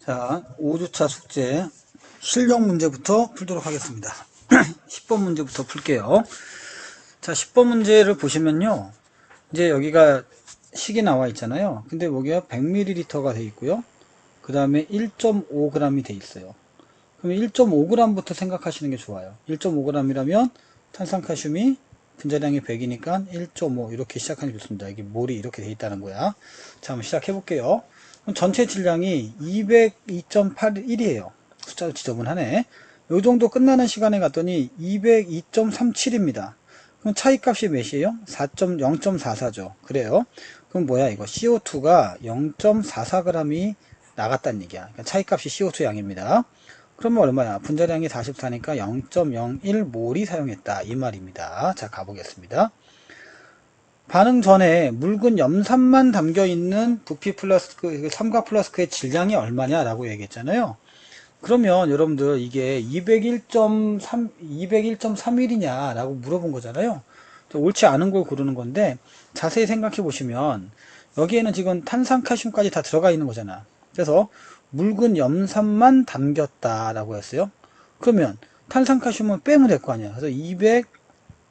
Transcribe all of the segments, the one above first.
자, 5주차 숙제 실력 문제부터 풀도록 하겠습니다. 10번 문제부터 풀게요. 자, 10번 문제를 보시면요. 이제 여기가 식이 나와 있잖아요. 근데 여기가 100ml가 돼 있고요. 그 다음에 1.5g이 돼 있어요. 그러면 1.5g부터 생각하시는 게 좋아요. 1.5g이라면 탄산칼슘이 분자량이 100이니까 1.5 이렇게 시작하는 게 좋습니다. 이게 몰이 이렇게 돼 있다는 거야. 자, 한번 시작해 볼게요. 그럼 전체 질량이 202.81이에요. 숫자도 지저분하네. 요 정도 끝나는 시간에 갔더니 202.37입니다. 그럼 차이값이 몇이에요? 0.44죠. 그래요. 그럼 뭐야 이거 CO2가 0.44g이 나갔다는 얘기야. 그러니까 차이값이 CO2 양입니다. 그러면 얼마야? 분자량이 44니까 0.01몰이 사용했다. 이 말입니다. 자, 가보겠습니다. 반응 전에 묽은 염산만 담겨있는 부피 플라스크, 삼각 플라스크의 질량이 얼마냐라고 얘기했잖아요. 그러면 여러분들 이게 201.31이냐 라고 물어본 거잖아요. 옳지 않은 걸 고르는 건데 자세히 생각해 보시면 여기에는 지금 탄산칼슘까지 다 들어가 있는 거잖아. 그래서 묽은 염산만 담겼다라고 했어요. 그러면 탄산칼슘은 빼면 될 거 아니야. 그래서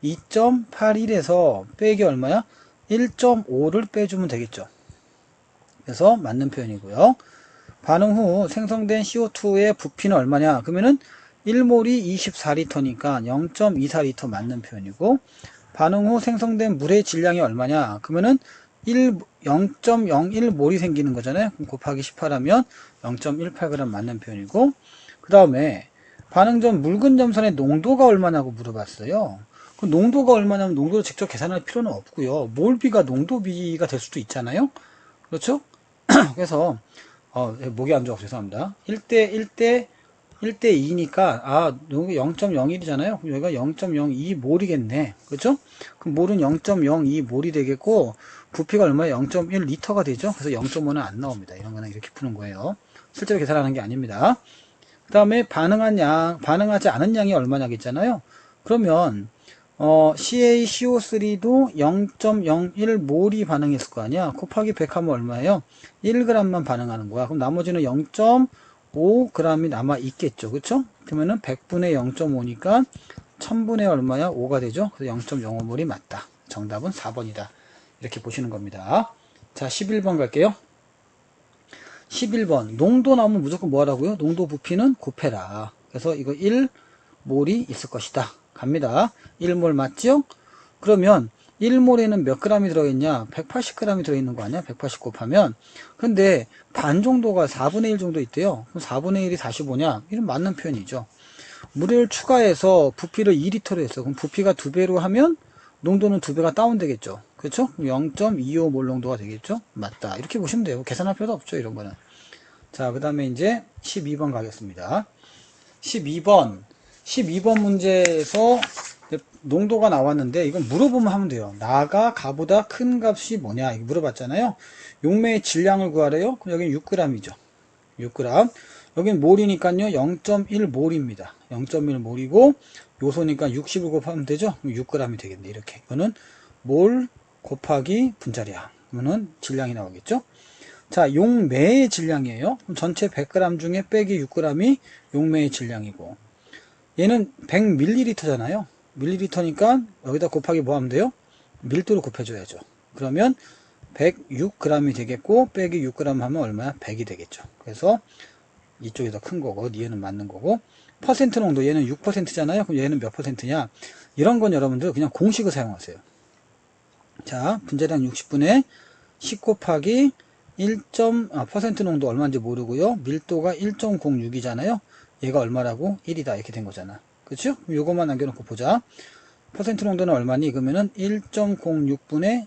202.81에서 빼기 얼마야? 1.5를 빼주면 되겠죠. 그래서 맞는 표현이고요. 반응 후 생성된 CO2의 부피는 얼마냐? 그러면은 1몰이 24리터니까 0.24리터 맞는 표현이고, 반응 후 생성된 물의 질량이 얼마냐? 그러면은 0.01몰이 생기는 거잖아요. 그럼 곱하기 18하면 0.18g 맞는 표현이고, 그 다음에 반응 전 묽은 염산의 농도가 얼마냐고 물어봤어요. 그 농도가 얼마냐면 농도를 직접 계산할 필요는 없고요. 몰비가 농도비가 될 수도 있잖아요. 그렇죠? 그래서 목이 안 좋아서 죄송합니다. 1대 2니까, 0.01이잖아요. 그럼 여기가 0.02몰이겠네. 그렇죠? 그럼 몰은 0.02몰이 되겠고, 부피가 얼마예요? 0.1리터가 되죠? 그래서 0.5는 안 나옵니다. 이런 거는 이렇게 푸는 거예요. 실제로 계산하는 게 아닙니다. 그 다음에 반응하지 않은 양이 얼마냐겠잖아요. 그러면, CaCO3도 0.01몰이 반응했을 거 아니야. 곱하기 100 하면 얼마예요? 1g만 반응하는 거야. 그럼 나머지는 0.5g이 남아 있겠죠. 그쵸? 그러면은 100분의 0.5니까 1000분의 얼마야? 5가 되죠. 그래서 0.05몰이 맞다. 정답은 4번이다. 이렇게 보시는 겁니다. 자, 11번 갈게요. 11번. 농도 나오면 무조건 뭐 하라고요? 농도 부피는 곱해라. 그래서 이거 1몰이 있을 것이다. 갑니다. 1몰 맞죠? 그러면 1몰에는 몇 g이 들어있냐? 180g이 들어있는 거 아니야? 180 곱하면. 근데 반 정도가 4분의 1 정도 있대요. 그럼 4분의 1이 45냐? 이건 맞는 표현이죠. 물을 추가해서 부피를 2리터로 했어. 그럼 부피가 2배로 하면 농도는 2배가 다운되겠죠. 그렇죠? 0.25몰 농도가 되겠죠? 맞다. 이렇게 보시면 돼요. 계산할 필요도 없죠. 이런 거는. 자, 그 다음에 이제 12번 가겠습니다. 12번 문제에서 농도가 나왔는데 이건 물어보면 하면 돼요. 나가 가보다 큰 값이 뭐냐 이거 물어봤잖아요. 용매의 질량을 구하래요. 그럼 여기는 6g이죠. 6g. 여기는 몰이니까요. 0.1몰입니다. 0.1몰이고 요소니까 60을 곱하면 되죠. 6g이 되겠네. 이렇게. 이거는 몰 곱하기 분자량. 그러면 질량이 나오겠죠. 자, 용매의 질량이에요. 그럼 전체 100g 중에 빼기 6g이 용매의 질량이고 얘는 100ml잖아요. 밀리리터니까 여기다 곱하기 뭐 하면 돼요? 밀도를 곱해줘야죠. 그러면 106g이 되겠고 빼기 6g 하면 얼마야? 100이 되겠죠. 그래서 이쪽이 더 큰 거고 얘는 맞는 거고 퍼센트 농도 얘는 6%잖아요. 그럼 얘는 몇 퍼센트냐? 이런 건 여러분들 그냥 공식을 사용하세요. 자, 분자량 60분의 10 곱하기 퍼센트 농도 얼마인지 모르고요. 밀도가 1.06이잖아요. 얘가 얼마라고? 1이다. 이렇게 된 거잖아. 그렇죠? 요것만 남겨놓고 보자. 퍼센트 농도는 얼마니? 그러면은 1.06분의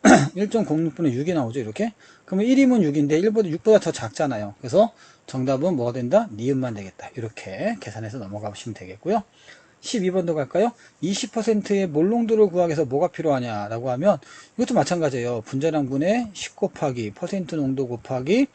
6이 나오죠. 이렇게. 그러면 1이면 6인데 6보다 더 작잖아요. 그래서 정답은 뭐가 된다? 니은만 되겠다. 이렇게 계산해서 넘어가시면 되겠고요. 12번도 갈까요? 20%의 몰농도를 구하기 위해서 뭐가 필요하냐라고 하면 이것도 마찬가지예요. 분자량분의 10 곱하기 퍼센트 농도 곱하기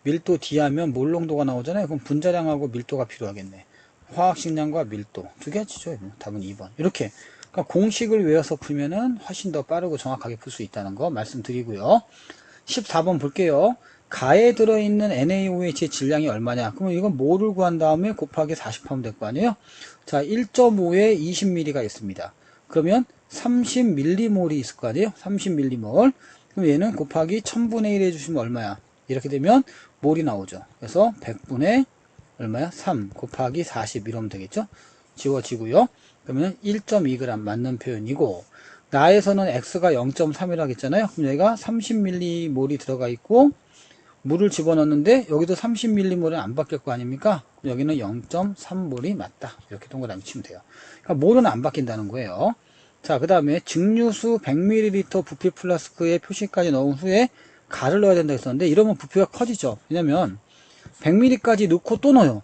밀도 D하면 몰농도가 나오잖아요. 그럼 분자량하고 밀도가 필요하겠네. 화학식량과 밀도 두 개지죠. 답은 2번. 이렇게 그러니까 공식을 외워서 풀면은 훨씬 더 빠르고 정확하게 풀 수 있다는 거 말씀드리고요. 14번 볼게요. 가에 들어있는 NaOH의 질량이 얼마냐? 그러면 이건 모를 구한 다음에 곱하기 40하면 될 거 아니에요? 자, 1.5에 20ml가 있습니다. 그러면 30mm몰이 있을 거 아니에요? 30ml. 그럼 얘는 곱하기 1000분의 1 해주시면 얼마야? 이렇게 되면 몰이 나오죠. 그래서 100분의 얼마야? 3 곱하기 40 이러면 되겠죠? 지워지고요. 그러면 1.2g 맞는 표현이고, 나에서는 x가 0.3이라고 했잖아요. 그럼 얘가 30ml몰이 들어가 있고, 물을 집어넣는데 여기도 30ml몰은 안 바뀔 거 아닙니까? 여기는 0.3몰이 맞다. 이렇게 동그라미 치면 돼요. 그러니까 몰은 안 바뀐다는 거예요. 자, 그 다음에 증류수 100ml 부피 플라스크에 표시까지 넣은 후에 가를 넣어야 된다 했었는데, 이러면 부피가 커지죠. 왜냐면 100ml까지 넣고 또 넣어요.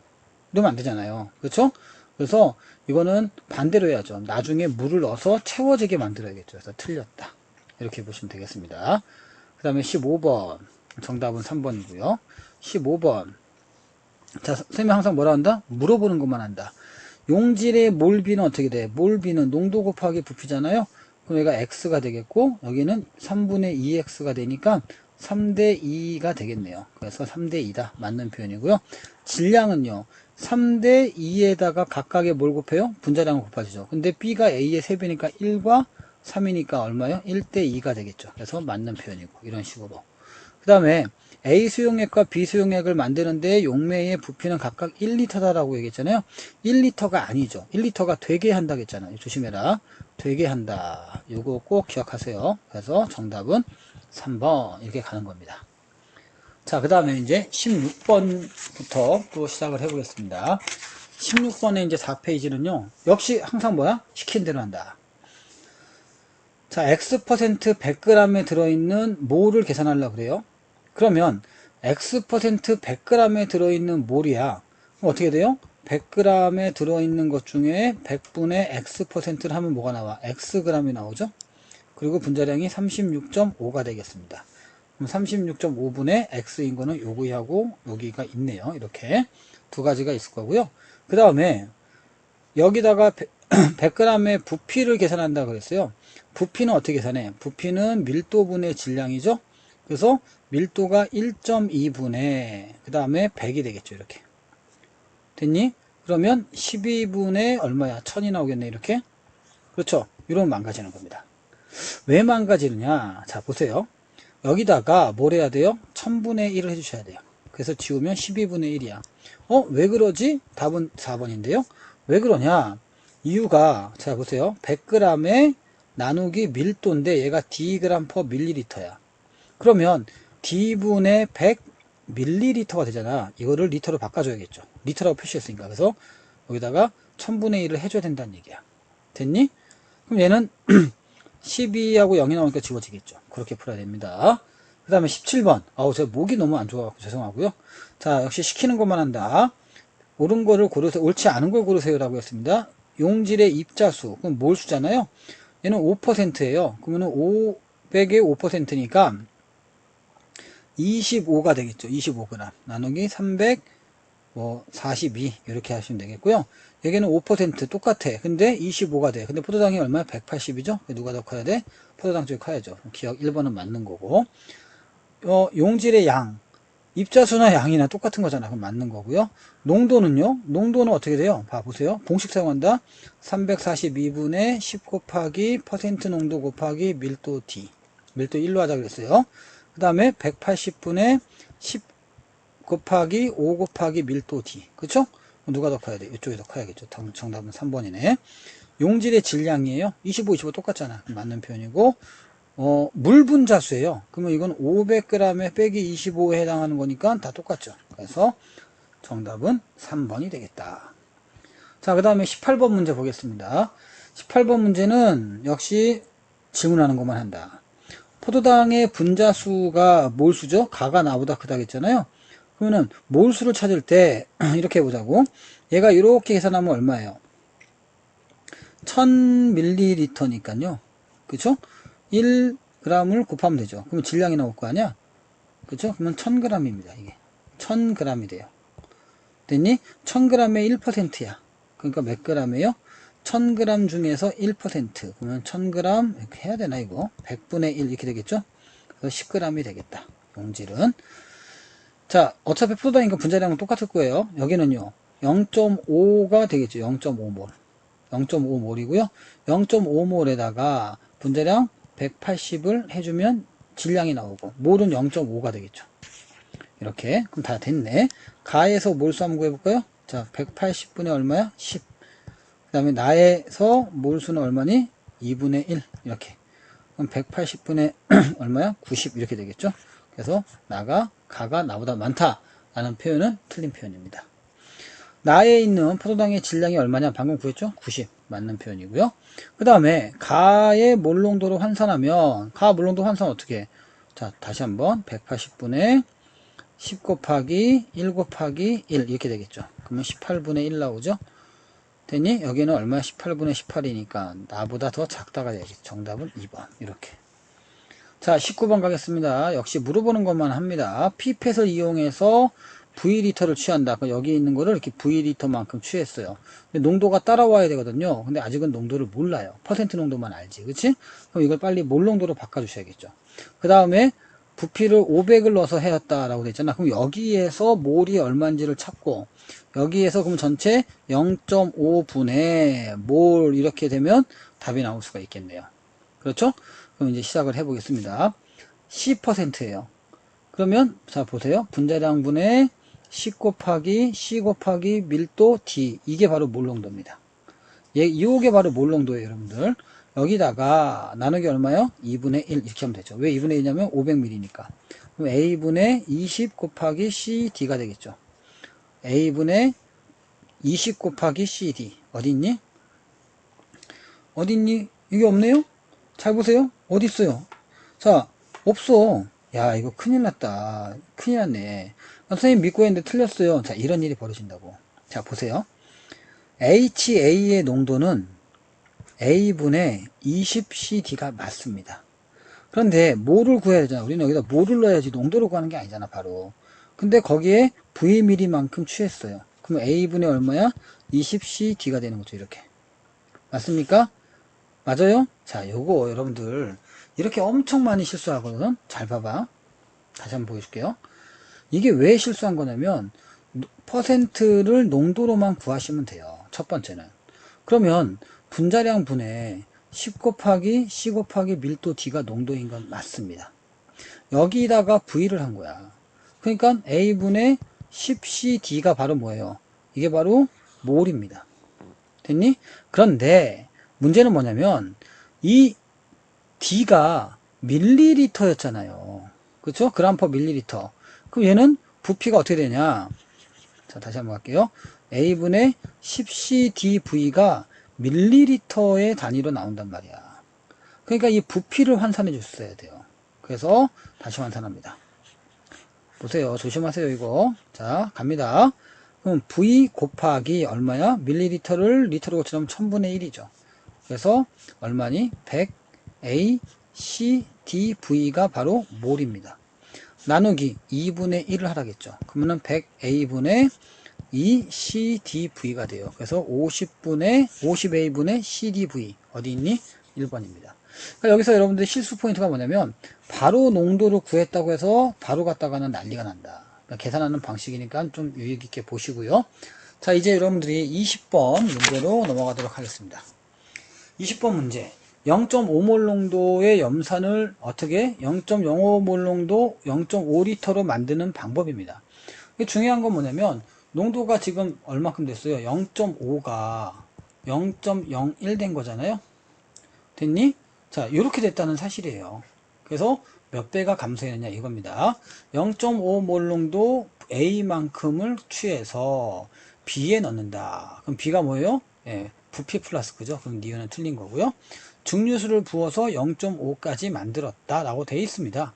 이러면 안 되잖아요. 그렇죠? 그래서 이거는 반대로 해야죠. 나중에 물을 넣어서 채워지게 만들어야겠죠. 그래서 틀렸다. 이렇게 보시면 되겠습니다. 그 다음에 15번. 정답은 3번이고요. 15번. 자, 선생님이 항상 뭐라 한다? 물어보는 것만 한다. 용질의 몰비는 어떻게 돼? 몰비는 농도 곱하기 부피잖아요. 그럼 얘가 x가 되겠고, 여기는 3분의 2x가 되니까 3대 2가 되겠네요. 그래서 3대 2다. 맞는 표현이고요. 질량은요, 3대 2에다가 각각의 뭘 곱해요? 분자량을 곱하죠. 근데 b가 a의 3배니까 1과 3이니까 얼마요? 1대 2가 되겠죠. 그래서 맞는 표현이고, 이런 식으로. 그 다음에 A 수용액과 B 수용액을 만드는데 용매의 부피는 각각 1리터다라고 얘기했잖아요. 1리터가 아니죠. 1리터가 되게 한다고 했잖아요. 조심해라. 되게 한다. 요거 꼭 기억하세요. 그래서 정답은 3번 이렇게 가는 겁니다. 자, 그 다음에 이제 16번부터 또 시작을 해보겠습니다. 16번에 이제 4페이지는요. 역시 항상 뭐야? 시킨 대로 한다. 자, X% 100g에 들어있는 몰을 계산하려고 그래요. 그러면 X% 100g에 들어있는 몰이야. 그럼 어떻게 돼요? 100g에 들어있는 것 중에 100분의 X%를 하면 뭐가 나와? Xg이 나오죠? 그리고 분자량이 36.5가 되겠습니다. 그럼 36.5분의 X인 거는 여기하고 여기가 있네요. 이렇게 두 가지가 있을 거고요. 그 다음에 여기다가 100g의 부피를 계산한다 그랬어요. 부피는 어떻게 계산해? 부피는 밀도분의 질량이죠. 그래서 밀도가 1.2분의 그 다음에 100이 되겠죠. 이렇게 됐니? 그러면 12분의 얼마야? 1000이 나오겠네. 이렇게. 그렇죠. 이러면 망가지는 겁니다. 왜 망가지느냐? 자, 보세요. 여기다가 뭘 해야 돼요? 1000분의 1을 해주셔야 돼요. 그래서 지우면 12분의 1이야. 왜 그러지? 답은 4번인데요. 왜 그러냐? 이유가, 자, 보세요. 100g에 나누기 밀도인데 얘가 dg/ml야. 그러면 d분의 100ml가 되잖아. 이거를 리터로 바꿔줘야겠죠. 리터라고 표시했으니까. 그래서 여기다가 1000분의 1을 해줘야 된다는 얘기야. 됐니? 그럼 얘는 12하고 0이 나오니까 지워지겠죠. 그렇게 풀어야 됩니다. 그 다음에 17번. 제가 목이 너무 안 좋아갖고 죄송하고요. 자, 역시 시키는 것만 한다. 옳은 거를 고르세요. 옳지 않은 걸 고르세요라고 했습니다. 용질의 입자수. 그럼 몰수잖아요. 얘는 5%예요. 그러면 500의 5%니까 25가 되겠죠. 25g. 나누기 342. 이렇게 하시면 되겠고요. 여기는 5% 똑같아. 근데 25가 돼. 근데 포도당이 얼마야? 180이죠? 누가 더 커야 돼? 포도당 쪽이 커야죠. 기억 1번은 맞는 거고. 용질의 양. 입자수나 양이나 똑같은 거잖아. 그럼 맞는 거고요. 농도는요? 농도는 어떻게 돼요? 보세요. 공식 사용한다. 342분의 10 곱하기 퍼센트 농도 곱하기 밀도 D. 밀도 1로 하자 그랬어요. 그 다음에 180분의 10 곱하기 5 곱하기 밀도 D. 그쵸? 누가 더 커야 돼? 이쪽이 더 커야겠죠. 정답은 3번이네. 용질의 질량이에요. 25, 25 똑같잖아. 맞는 표현이고. 물 분자수예요. 그러면 이건 500g에 빼기 25에 해당하는 거니까 다 똑같죠. 그래서 정답은 3번이 되겠다. 자, 그 다음에 18번 문제 보겠습니다. 18번 문제는 역시 질문하는 것만 한다. 포도당의 분자수가 몰수죠? 가가 나보다 크다고 했잖아요. 그러면은 몰수를 찾을 때 이렇게 해보자고. 얘가 이렇게 계산하면 얼마예요? 1000ml니까요. 그쵸? 1g을 곱하면 되죠. 그러면 질량이 나올 거 아니야? 그쵸? 그러면 1000g입니다. 이게 1000g이 돼요. 됐니? 1000g의 1%야. 그러니까 몇 g이에요? 1000g 중에서 1%. 그러면 1000g 이렇게 해야 되나 이거? 100분의 1 이렇게 되겠죠? 그래서 10g이 되겠다. 용질은. 자, 어차피 포도당이니까 분자량은 똑같을 거예요. 여기는요, 0.5가 되겠죠. 0.5몰. 0.5몰이고요. 0.5몰에다가 분자량 180을 해주면 질량이 나오고, 몰은 0.5가 되겠죠. 이렇게. 그럼 다 됐네. 가에서 몰수 한번 구해볼까요? 자, 180분의 얼마야? 10. 그 다음에 나에서 몰수는 얼마니? 2분의 1. 이렇게. 그럼 180분의 얼마야? 90. 이렇게 되겠죠. 그래서 가가 나보다 많다 라는 표현은 틀린 표현입니다. 나에 있는 포도당의 질량이 얼마냐? 방금 구했죠? 90. 맞는 표현이고요. 그 다음에 가의 몰농도로 환산하면, 가 몰농도 환산 어떻게 해? 자, 다시 한번 180분의 10 곱하기 1 곱하기 1 이렇게 되겠죠. 그러면 18분의 1 나오죠. 됐니? 여기는 얼마야? 18분의 18이니까 나보다 더 작다가 되겠죠. 정답은 2번. 이렇게. 자, 19번 가겠습니다. 역시 물어보는 것만 합니다. 피펫을 이용해서 V리터를 취한다. 여기 있는 거를 이렇게 V리터만큼 취했어요. 근데 농도가 따라와야 되거든요. 근데 아직은 농도를 몰라요. 퍼센트 농도만 알지. 그치? 그럼 이걸 빨리 몰 농도로 바꿔주셔야겠죠. 그 다음에 부피를 500을 넣어서 해왔다라고 됐잖아. 그럼 여기에서 몰이 얼마인지를 찾고, 여기에서 그럼 전체 0.5분의 몰 이렇게 되면 답이 나올 수가 있겠네요. 그렇죠? 그럼 이제 시작을 해보겠습니다. 10%예요. 그러면 자 보세요. 분자량분의 10 곱하기 C 곱하기 밀도 D, 이게 바로 몰농도입니다. 이게 바로 몰농도예요, 여러분들. 여기다가 나누기 얼마요? 2분의 1 이렇게 하면 되죠. 왜 2분의 1이냐면 500ml니까. 그럼 A분의 20 곱하기 CD가 되겠죠. A분의 20 곱하기 CD. 어디 있니? 어디 있니? 이게 없네요? 잘 보세요. 어디 있어요? 자, 없어. 야, 이거 큰일 났다. 큰일 났네. 선생님 믿고 했는데 틀렸어요. 자, 이런 일이 벌어진다고. 자, 보세요. HA의 농도는 A분의 20CD가 맞습니다. 그런데 몰을 구해야 되잖아. 우리는 여기다 몰을 넣어야지 농도를 구하는 게 아니잖아, 바로. 근데 거기에 Vml만큼 취했어요. 그럼 A분의 얼마야? 20CD가 되는 거죠, 이렇게. 맞습니까? 맞아요? 자, 요거 여러분들 이렇게 엄청 많이 실수하거든. 잘 봐봐. 다시 한번 보여줄게요. 이게 왜 실수한 거냐면 퍼센트를 농도로만 구하시면 돼요. 첫 번째는. 그러면 분자량 분의 10 곱하기 C 곱하기 밀도 D가 농도인 건 맞습니다. 여기다가 V를 한 거야. 그러니까 A분의 10CD가 바로 뭐예요? 이게 바로 몰입니다. 됐니? 그런데 문제는 뭐냐면 이 D가 밀리리터였잖아요. 그렇죠? 그램 퍼 밀리리터. 그럼 얘는 부피가 어떻게 되냐? 자, 다시 한번 할게요. A분의 10CDV가 밀리리터의 단위로 나온단 말이야. 그러니까 이 부피를 환산해 줬어야 돼요. 그래서 다시 환산합니다. 보세요. 조심하세요, 이거. 자, 갑니다. 그럼 V 곱하기 얼마야? 밀리리터를 리터로 고치면 1000분의 1이죠. 그래서 얼마니? 100ACDV가 바로 몰입니다. 나누기 2분의 1을 하라겠죠. 그러면은 100A분의 2CDV가 돼요. 그래서 50A분의 CDV. 어디 있니? 1번입니다. 그러니까 여기서 여러분들 실수 포인트가 뭐냐면 바로 농도를 구했다고 해서 바로 갔다가는 난리가 난다. 그러니까 계산하는 방식이니까 좀 유익있게 보시고요. 자, 이제 여러분들이 20번 문제로 넘어가도록 하겠습니다. 20번 문제. 0.5몰 농도의 염산을 어떻게 0.05몰 농도 0.5리터로 만드는 방법입니다. 중요한 건 뭐냐면 농도가 지금 얼마큼 됐어요? 0.5가 0.01 된 거잖아요. 됐니? 자, 이렇게 됐다는 사실이에요. 그래서 몇 배가 감소했느냐 이겁니다. 0.5몰 농도 A만큼을 취해서 B에 넣는다. 그럼 B가 뭐예요? 예, 부피 플러스, 그죠? 그럼 니은은 틀린 거고요. 증류수를 부어서 0.5까지 만들었다 라고 되어 있습니다.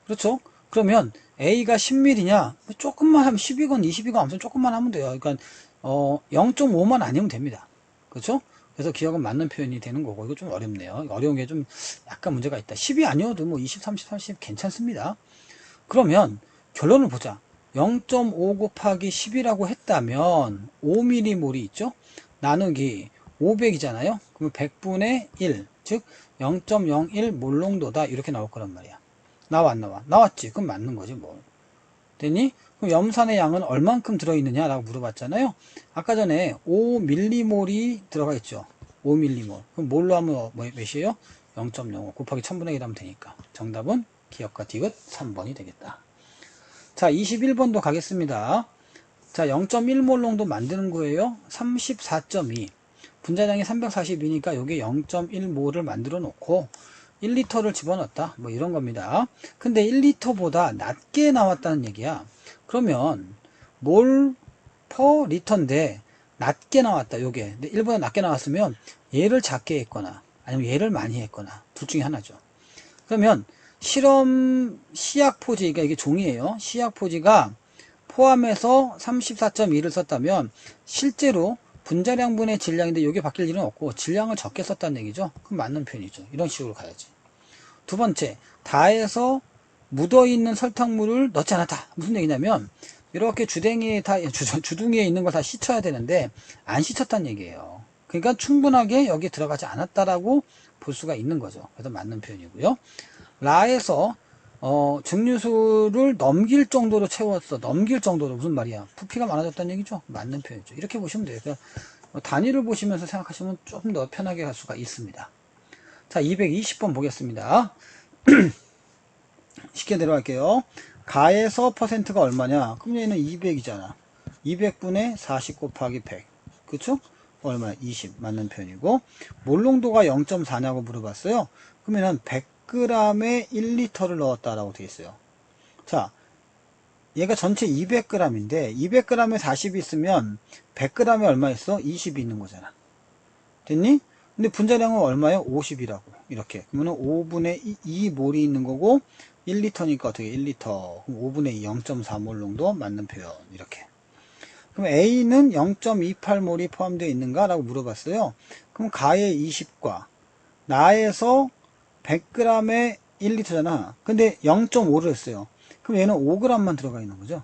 그렇죠? 그러면 A가 10ml냐? 조금만 하면 10이건 20이건 아무튼 조금만 하면 돼요. 그러니까 0.5만 아니면 됩니다. 그렇죠? 그래서 기억은 맞는 표현이 되는 거고, 이거 좀 어렵네요. 어려운 게 좀 약간 문제가 있다. 10이 아니어도 뭐 20, 30, 30 괜찮습니다. 그러면 결론을 보자. 0.5 곱하기 10이라고 했다면 5mm몰이 있죠? 나누기 500이잖아요. 그럼 100분의 1, 즉 0.01 몰농도다 이렇게 나올 거란 말이야. 나와, 안 나와? 나왔지. 그럼 맞는 거지, 뭐. 됐니? 그럼 염산의 양은 얼만큼 들어있느냐라고 물어봤잖아요. 아까 전에 5mm몰이 들어가 있죠. 5mm몰. 그럼 몰로 하면 몇이에요? 0.05 곱하기 1000분의 1 하면 되니까. 정답은 기억과 디귿 3번이 되겠다. 자, 21번도 가겠습니다. 자, 0.1몰 농도 만드는 거예요. 34.2. 분자량이 342니까 여기 0.1몰을 만들어 놓고 1리터를 집어넣었다. 뭐 이런 겁니다. 근데 1리터보다 낮게 나왔다는 얘기야. 그러면 몰 퍼 리터인데 낮게 나왔다. 요게. 근데 1보다 낮게 나왔으면 얘를 작게 했거나 아니면 얘를 많이 했거나 둘 중에 하나죠. 그러면 실험 시약 포지, 그러니까 이게 종이에요. 시약 포지가 포함해서 34.2를 썼다면 실제로 분자량분의 질량인데 이게 바뀔 일은 없고 질량을 적게 썼다는 얘기죠. 그럼 맞는 표현이죠. 이런 식으로 가야지. 두 번째, 다해서 묻어있는 설탕물을 넣지 않았다. 무슨 얘기냐면 이렇게 주둥이에 있는 걸 다 씻어야 되는데 안 씻었다는 얘기예요. 그러니까 충분하게 여기에 들어가지 않았다라고 볼 수가 있는 거죠. 그래서 맞는 표현이고요. 라에서 증류수를 넘길 정도로 채웠어. 넘길 정도로. 무슨 말이야? 부피가 많아졌다는 얘기죠. 맞는 표현이죠. 이렇게 보시면 돼요. 그러니까 단위를 보시면서 생각하시면 좀 더 편하게 갈 수가 있습니다. 자, 220번 보겠습니다. 쉽게 내려갈게요. 가에서 퍼센트가 얼마냐? 그럼 얘는 200이잖아. 200분의 40 곱하기 100. 그쵸? 얼마야? 20. 맞는 표현이고. 몰농도가 0.4냐고 물어봤어요. 그러면은 100g에 1리터를 넣었다라고 되어 있어요. 자, 얘가 전체 200g인데 200g에 40이 있으면 100g에 얼마 있어? 20이 있는 거잖아. 됐니? 근데 분자량은 얼마예요? 50이라고. 이렇게. 그러면 5분의 2몰이 있는 거고 1리터니까 어떻게 1리터. 그럼 5분의 2 0.4몰 농도 맞는 표현. 이렇게. 그럼 A는 0.28몰이 포함되어 있는가? 라고 물어봤어요. 그럼 가의 20과 나에서 100g에 1리터잖아. 근데 0.5를 했어요. 그럼 얘는 5g만 들어가 있는 거죠.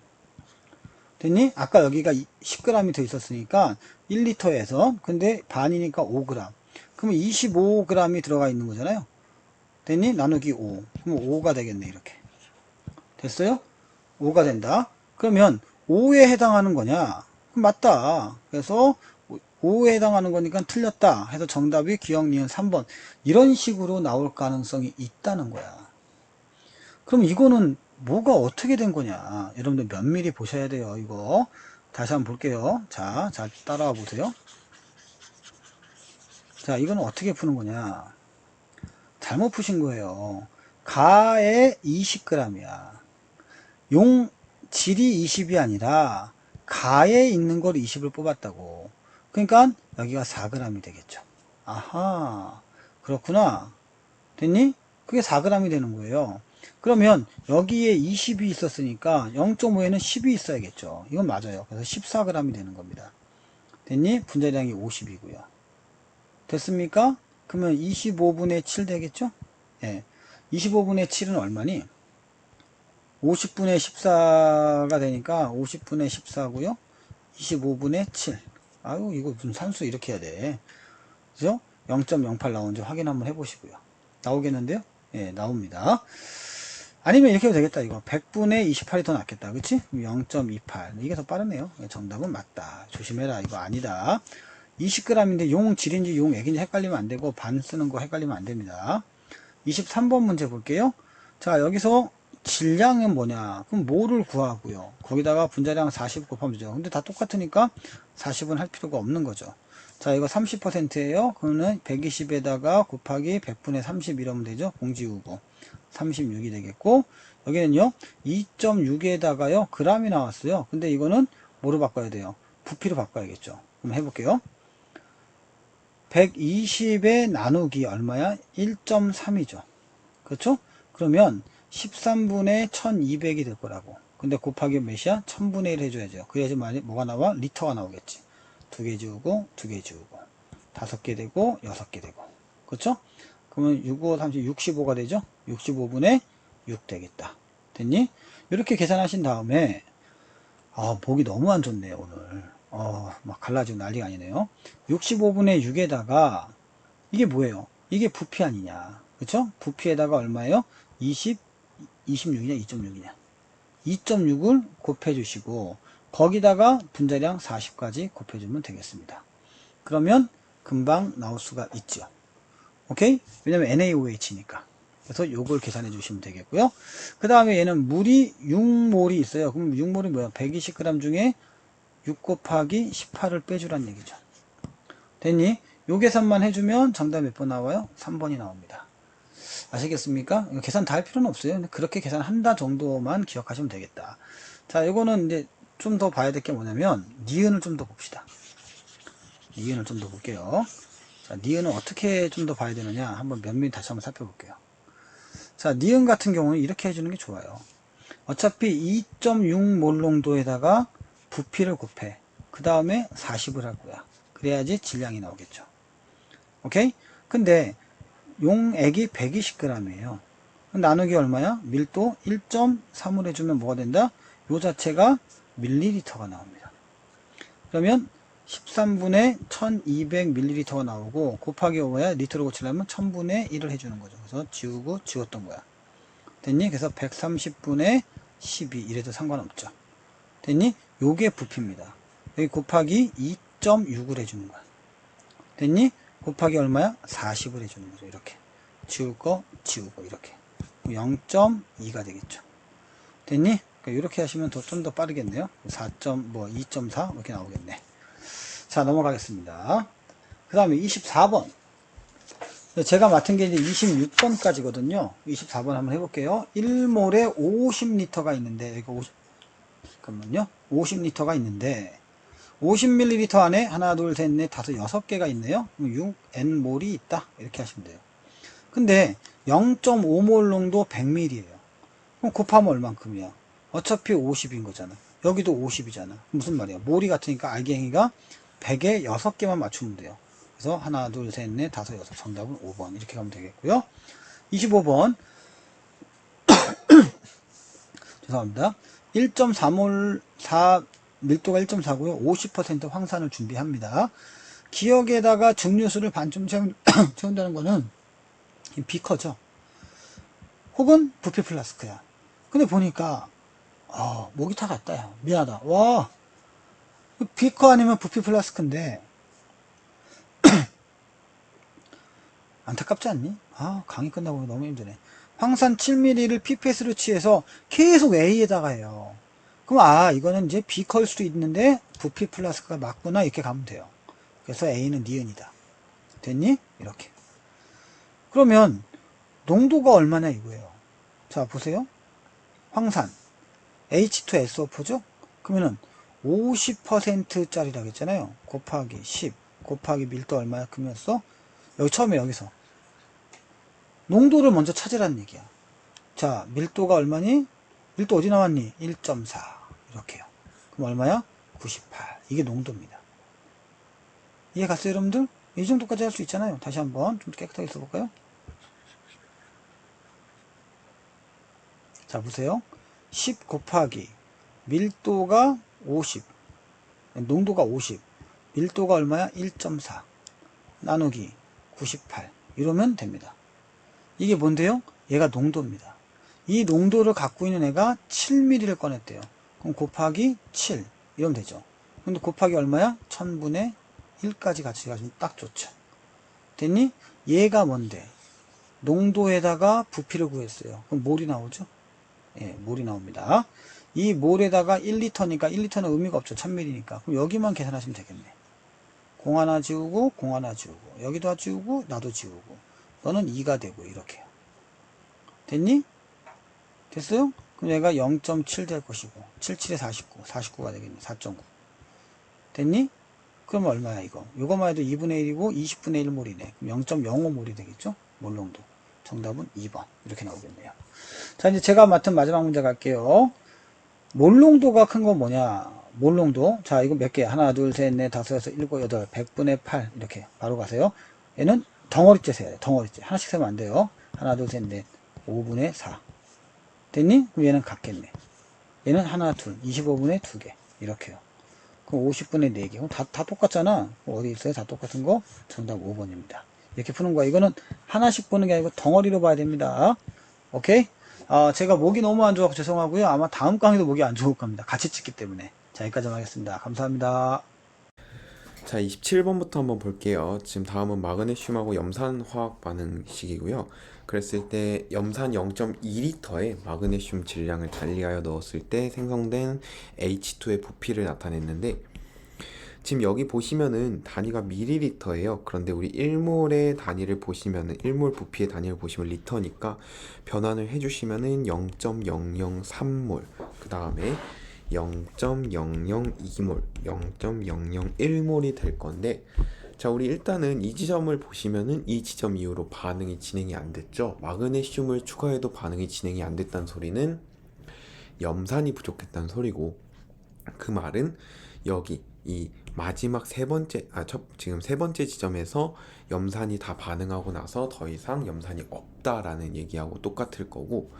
됐니? 아까 여기가 10g이 더 있었으니까 1리터에서 근데 반이니까 5g. 그러면 25g이 들어가 있는 거잖아요. 됐니? 나누기 5. 그럼 5가 되겠네. 이렇게. 됐어요? 5가 된다. 그러면 5에 해당하는 거냐? 그럼 맞다. 그래서 5에 해당하는 거니까 틀렸다. 해서 정답이 기억 니은 3번. 이런 식으로 나올 가능성이 있다는 거야. 그럼 이거는 뭐가 어떻게 된 거냐? 여러분들 면밀히 보셔야 돼요. 이거 다시 한번 볼게요. 자, 잘 따라와 보세요. 자, 이거는 어떻게 푸는 거냐? 잘못 푸신 거예요. 가에 20g이야. 용 질이 20이 아니라 가에 있는 걸 20을 뽑았다고. 그러니까 여기가 4g이 되겠죠. 아하, 그렇구나. 됐니? 그게 4g이 되는 거예요. 그러면 여기에 20이 있었으니까 0.5에는 10이 있어야겠죠. 이건 맞아요. 그래서 14g이 되는 겁니다. 됐니? 분자량이 50이고요. 됐습니까? 그러면 25분의 7 되겠죠? 예. 25분의 7은 얼마니? 50분의 14가 되니까 50분의 14고요. 25분의 7. 아유, 이거 무슨 산수 이렇게 해야 돼. 그죠? 0.08 나오는지 확인 한번 해보시고요. 나오겠는데요? 예, 나옵니다. 아니면 이렇게 해도 되겠다. 이거 100분의 28이 더 낫겠다. 그치? 0.28. 이게 더 빠르네요. 정답은 맞다. 조심해라. 이거 아니다. 20g인데 용 질인지 용 액인지 헷갈리면 안 되고 반 쓰는 거 헷갈리면 안 됩니다. 23번 문제 볼게요. 자, 여기서 질량은 뭐냐? 그럼 뭐를 구하고요. 거기다가 분자량 40 곱하면 되죠. 근데 다 똑같으니까 40은 할 필요가 없는 거죠. 자, 이거 30%예요. 그러면 120에다가 곱하기 100분의 30 이러면 되죠. 공지우고 36이 되겠고, 여기는요 2.6에다가요 g이 나왔어요. 근데 이거는 뭐로 바꿔야 돼요? 부피로 바꿔야겠죠. 그럼 해볼게요. 120에 나누기 얼마야? 1.3이죠. 그렇죠? 그러면 13분의 1200이 될 거라고. 근데 곱하기 몇이야? 1000분의 1 해줘야죠. 그래야지 뭐가 나와? 리터가 나오겠지. 2개 지우고 2개 지우고 5개 되고 6개 되고. 그렇죠? 그러면 6, 5, 30, 65가 되죠? 65분의 6 되겠다. 됐니? 이렇게 계산하신 다음에 보기 너무 안 좋네요 오늘. 막 갈라지고 난리가 아니네요. 65분의 6에다가 이게 뭐예요? 이게 부피 아니냐? 그쵸? 부피에다가 얼마예요? 26이냐 2.6이냐 2.6을 곱해 주시고 거기다가 분자량 40까지 곱해 주면 되겠습니다. 그러면 금방 나올 수가 있죠. 오케이? 왜냐면 NaOH니까. 그래서 요걸 계산해 주시면 되겠고요. 그 다음에 얘는 물이 6몰이 있어요. 그럼 6몰이 뭐야? 120g 중에 6 곱하기 18을 빼주란 얘기죠. 됐니? 요 계산만 해주면 정답 몇 번 나와요? 3번이 나옵니다. 아시겠습니까? 계산 다 할 필요는 없어요. 그렇게 계산한다 정도만 기억하시면 되겠다. 자, 이거는 이제 좀 더 봐야 될 게 뭐냐면 니은을 좀 더 봅시다. 니은을 좀 더 볼게요. 자, 니은은 어떻게 좀 더 봐야 되느냐 한번 면밀히 다시 한번 살펴볼게요. 자, 니은 같은 경우는 이렇게 해주는 게 좋아요. 어차피 2.6몰 농도에다가 부피를 곱해. 그 다음에 40을 할 거야. 그래야지 질량이 나오겠죠. 오케이? 근데 용액이 120g이에요. 나누기 얼마야? 밀도 1.3을 해주면 뭐가 된다? 요 자체가 밀리리터가 나옵니다. 그러면 13분의 1200ml가 나오고 곱하기 5야 리터로 고치려면 1000분의 1을 해주는 거죠. 그래서 지우고 지웠던 거야. 됐니? 그래서 130분의 12 이래도 상관없죠. 됐니? 요게 부피입니다. 여기 곱하기 2.6을 해주는 거야. 됐니? 곱하기 얼마야? 40을 해주는 거죠. 이렇게 지울 거 지우고 이렇게 0.2가 되겠죠. 됐니? 이렇게 하시면 좀 더 빠르겠네요. 2.4 이렇게 나오겠네. 자, 넘어가겠습니다. 그 다음에 24번. 제가 맡은 게 이제 26번까지거든요. 24번 한번 해볼게요. 1몰에 50L가 있는데, 이거 잠깐만요. 50L가 있는데, 50ml 안에 하나, 둘, 셋, 넷, 다섯, 6개가 있네요. 6N몰이 있다. 이렇게 하시면 돼요. 근데 0.5몰 농도 100ml예요. 그럼 곱하면 얼만큼이야? 어차피 50인 거잖아. 여기도 50이잖아. 무슨 말이야? 몰이 같으니까 알갱이가 100에 6개만 맞추면 돼요. 그래서 하나, 둘, 셋, 넷, 다섯, 여섯. 정답은 5번. 이렇게 가면 되겠고요. 25번. 죄송합니다. 1.4몰, 밀도가 1.4고요. 50% 황산을 준비합니다. 기역에다가 증류수를 반쯤 채운다는 거는 비커죠. 혹은 부피 플라스크야. 근데 보니까 목이 다 갔다. 야. 미안하다. 와, 비커 아니면 부피 플라스크인데 안타깝지 않니? 강의 끝나고 너무 힘드네. 황산 7mm를 pipet으로 취해서 계속 A에다가 해요. 그럼 이거는 이제 비커일 수도 있는데 부피 플라스크가 맞구나 이렇게 가면 돼요. 그래서 A는 니은이다. 됐니? 이렇게. 그러면 농도가 얼마냐 이거예요. 자, 보세요. 황산 H2SO4죠? 그러면은 50%짜리라고 했잖아요. 곱하기 10 곱하기 밀도 얼마큼이었어? 여기 처음에 여기서 농도를 먼저 찾으라는 얘기야. 자, 밀도가 얼마니? 밀도 어디 나왔니? 1.4 이렇게요. 그럼 얼마야? 98. 이게 농도입니다. 이해 갔어요, 여러분들? 이 정도까지 할 수 있잖아요. 다시 한번 좀 깨끗하게 써볼까요? 자, 보세요. 10 곱하기 밀도가 50, 농도가 50, 밀도가 얼마야? 1.4 나누기 98 이러면 됩니다. 이게 뭔데요? 얘가 농도입니다. 이 농도를 갖고 있는 애가 7mm를 꺼냈대요. 그럼 곱하기 7 이러면 되죠. 근데 곱하기 얼마야? 1000분의 1까지 같이 가시면 딱 좋죠. 됐니? 얘가 뭔데? 농도에다가 부피를 구했어요. 그럼 몰이 나오죠? 예, 몰이 나옵니다. 이 몰에다가 1리터니까 1리터는 의미가 없죠. 1000ml니까. 그럼 여기만 계산하시면 되겠네. 공 하나 지우고 공 하나 지우고 여기도 지우고 나도 지우고 너는 2가 되고 이렇게요. 됐니? 됐어요? 그럼 얘가 0.7 될 것이고 77에 49, 49가 되겠네. 4.9 됐니? 그럼 얼마야 이거? 이거만 해도 2분의 1이고 20분의 1몰이네. 그럼 0.05몰이 되겠죠? 몰농도. 정답은 2번 이렇게 나오겠네요. 자, 이제 제가 맡은 마지막 문제 갈게요. 몰농도가 큰 건 뭐냐? 몰농도. 자, 이거 몇 개? 하나, 둘, 셋, 넷, 다섯, 여섯, 일곱, 여덟, 100분의 8 이렇게 바로 가세요. 얘는 덩어리째 세야 돼. 덩어리째. 하나씩 세면 안 돼요. 하나, 둘, 셋, 넷, 5분의 4 됐니? 그럼 얘는 같겠네. 얘는 하나, 둘, 25분의 2개 이렇게요. 그럼 50분의 4개. 그럼 다 똑같잖아. 어디 있어요? 다 똑같은 거? 정답 5번입니다. 이렇게 푸는 거야. 이거는 하나씩 보는 게 아니고 덩어리로 봐야 됩니다. 오케이? 제가 목이 너무 안 좋아서 죄송하고요. 아마 다음 강의도 목이 안 좋을 겁니다. 같이 찍기 때문에. 자, 여기까지만 하겠습니다. 감사합니다. 자, 27번부터 한번 볼게요. 지금 다음은 마그네슘하고 염산 화학 반응식이고요. 그랬을 때 염산 0.2리터에 마그네슘 질량을 달리하여 넣었을 때 생성된 H2의 부피를 나타냈는데, 지금 여기 보시면은 단위가 밀리리터예요. 그런데 우리 1몰의 단위를 보시면은 1몰 부피의 단위를 보시면 리터니까 변환을 해주시면은 0.003몰, 그 다음에 0.002몰, 0.001몰이 될 건데, 자, 우리 일단은 이 지점을 보시면은 이 지점 이후로 반응이 진행이 안 됐죠. 마그네슘을 추가해도 반응이 진행이 안 됐다는 소리는 염산이 부족했다는 소리고, 그 말은 여기 이 마지막 지금 세 번째 지점에서 염산이 다 반응하고 나서 더 이상 염산이 없다라는 얘기하고 똑같을 거고,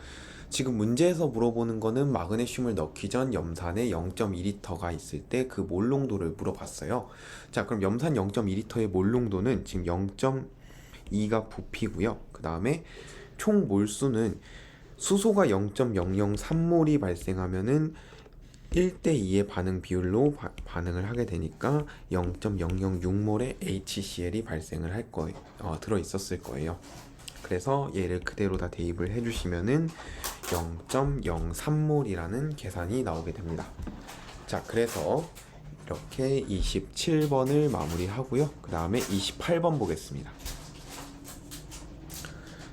지금 문제에서 물어보는 거는 마그네슘을 넣기 전 염산에 0.2리터가 있을 때 그 몰농도를 물어봤어요. 자, 그럼 염산 0.2리터의 몰농도는 지금 0.2가 부피고요. 그 다음에 총 몰수는 수소가 0.003몰이 발생하면은 1대2의 반응 비율로 반응을 하게 되니까 0.006몰의 HCl이 발생을 할 거예요. 들어 있었을 거예요. 그래서 얘를 그대로 다 대입을 해주시면은 0.03몰이라는 계산이 나오게 됩니다. 자, 그래서 이렇게 27번을 마무리하고요. 그 다음에 28번 보겠습니다.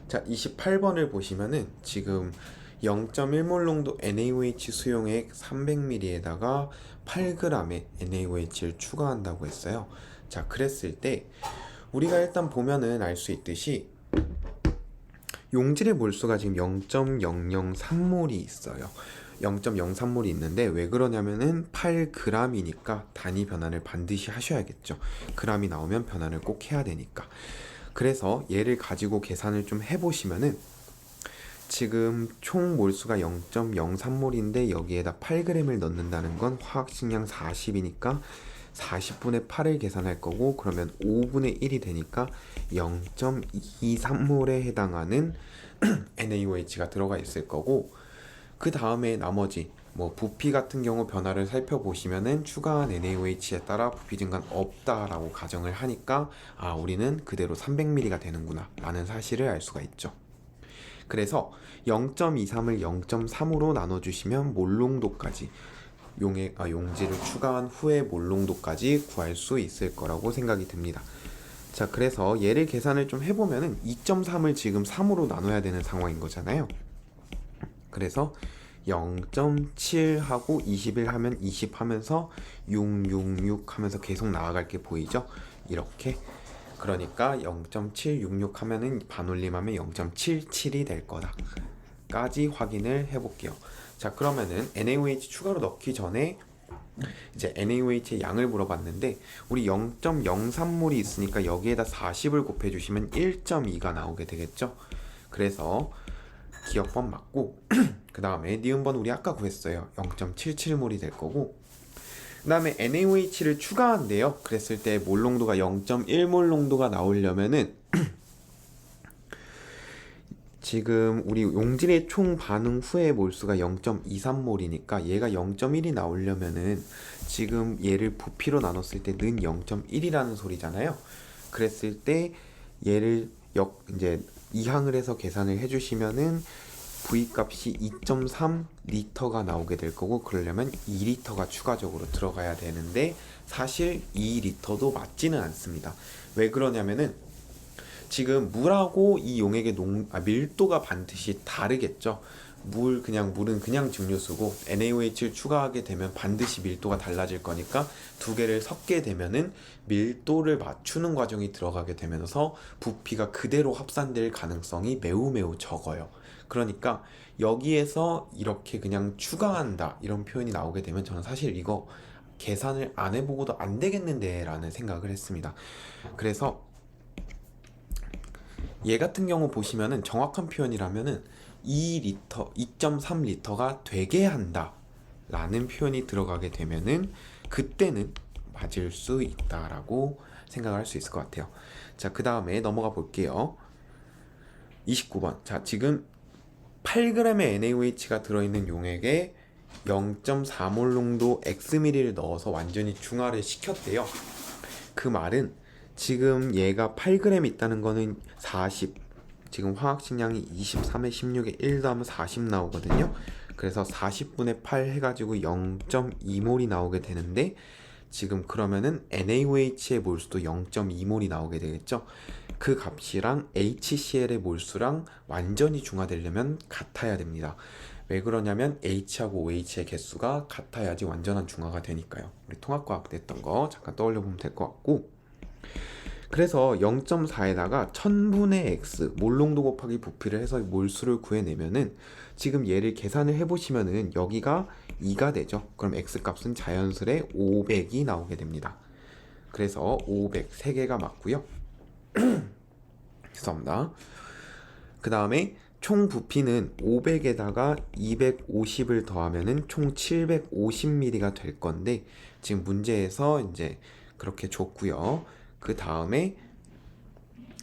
자, 28번을 보시면은 지금 0.1몰 농도 NaOH 수용액 300ml에다가 8g의 NaOH를 추가한다고 했어요. 자, 그랬을 때 우리가 일단 보면은 알 수 있듯이 용질의 몰수가 지금 0.003몰이 있어요. 0.03몰이 있는데 왜 그러냐면은 8g이니까 단위 변환을 반드시 하셔야겠죠. g이 나오면 변환을 꼭 해야 되니까. 그래서 얘를 가지고 계산을 좀 해보시면은 지금 총 몰수가 0.03몰인데 여기에다 8g을 넣는다는 건 화학식량 40이니까 40분의 8을 계산할 거고, 그러면 5분의 1이 되니까 0.23몰에 해당하는 NaOH가 들어가 있을 거고, 그 다음에 나머지 뭐 부피 같은 경우 변화를 살펴보시면은 추가한 NaOH에 따라 부피 증가는 없다라고 가정을 하니까 우리는 그대로 300ml가 되는구나 라는 사실을 알 수가 있죠. 그래서 0.23을 0.3으로 나눠주시면 몰농도까지 용질을 추가한 후에 몰농도까지 구할 수 있을 거라고 생각이 듭니다. 자, 그래서 얘를 계산을 좀 해보면은 2.3을 지금 3으로 나눠야 되는 상황인 거잖아요. 그래서 0.7 하고 21 하면 20 하면서 666 하면서 계속 나아갈 게 보이죠? 이렇게. 그러니까 0.766 하면은 반올림하면 0.77이 될 거다 까지 확인을 해볼게요. 자, 그러면은 NaOH 추가로 넣기 전에 이제 NaOH의 양을 물어봤는데, 우리 0.03몰이 있으니까 여기에다 40을 곱해주시면 1.2가 나오게 되겠죠. 그래서 기억번 맞고 그 다음에 니은번 우리 아까 구했어요. 0.77몰이 될 거고, 그 다음에 NaOH를 추가한대요. 그랬을 때 몰농도가 0.1몰 농도가 나오려면은 지금 우리 용질의 총 반응 후의 몰수가 0.23몰이니까 얘가 0.1이 나오려면은 지금 얘를 부피로 나눴을 때 는 0.1이라는 소리잖아요. 그랬을 때 얘를 이제 이항을 해서 계산을 해주시면은 V 값이 2.3리터가 나오게 될 거고, 그러려면 2리터가 추가적으로 들어가야 되는데 사실 2리터도 맞지는 않습니다. 왜 그러냐면은 지금 물하고 이 용액의 밀도가 반드시 다르겠죠. 물은 그냥 증류수고 NaOH를 추가하게 되면 반드시 밀도가 달라질 거니까 두 개를 섞게 되면은 밀도를 맞추는 과정이 들어가게 되면서 부피가 그대로 합산될 가능성이 매우 매우 적어요. 그러니까 여기에서 이렇게 그냥 추가한다 이런 표현이 나오게 되면 저는 사실 이거 계산을 안 해보고도 안 되겠는데 라는 생각을 했습니다. 그래서 얘 같은 경우 보시면은 정확한 표현이라면은 2.3리터가 되게 한다 라는 표현이 들어가게 되면은 그때는 맞을 수 있다라고 생각할 수 있을 것 같아요. 자, 그 다음에 넘어가 볼게요. 29번. 자, 지금 8g의 NaOH가 들어있는 용액에 0.4몰 농도 Xml를 넣어서 완전히 중화를 시켰대요. 그 말은 지금 얘가 8g 있다는 거는 40, 지금 화학식량이 23에 16에 1 더하면 40 나오거든요. 그래서 40분의 8 해가지고 0.2몰이 나오게 되는데, 지금 그러면은 NaOH의 몰수도 0.2몰이 나오게 되겠죠. 그 값이랑 HCl의 몰수랑 완전히 중화되려면 같아야 됩니다. 왜 그러냐면 H하고 OH의 개수가 같아야지 완전한 중화가 되니까요. 우리 통합과학 때 했던 거 잠깐 떠올려 보면 될 것 같고, 그래서 0.4에다가 1000분의 x 몰농도 곱하기 부피를 해서 몰수를 구해내면은, 지금 얘를 계산을 해보시면은 여기가 2가 되죠. 그럼 x 값은 자연스레 500이 나오게 됩니다. 그래서 500 3개가 맞고요. 죄송합니다. 그 다음에 총 부피는 500에다가 250을 더하면은 총 750ml가 될 건데, 지금 문제에서 이제 그렇게 줬고요. 그 다음에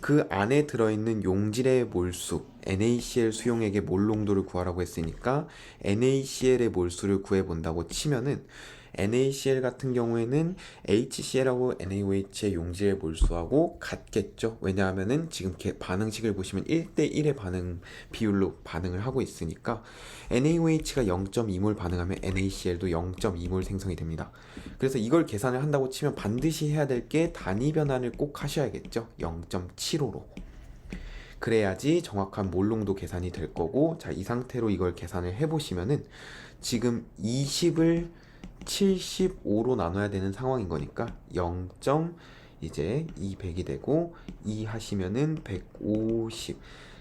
그 안에 들어있는 용질의 몰수, NaCl 수용액의 몰 농도를 구하라고 했으니까 NaCl의 몰수를 구해본다고 치면은, NaCl 같은 경우에는 HCl하고 NaOH의 용질의 몰수하고 같겠죠. 왜냐하면은 지금 반응식을 보시면 1대1의 반응 비율로 반응을 하고 있으니까 NaOH가 0.2몰 반응하면 NaCl도 0.2몰 생성이 됩니다. 그래서 이걸 계산을 한다고 치면 반드시 해야 될 게 단위 변환을 꼭 하셔야겠죠. 0.75로. 그래야지 정확한 몰농도 계산이 될 거고, 자, 이 상태로 이걸 계산을 해보시면은 지금 20을 75로 나눠야 되는 상황인 거니까 0. 이제 200이 되고 2 하시면은 150,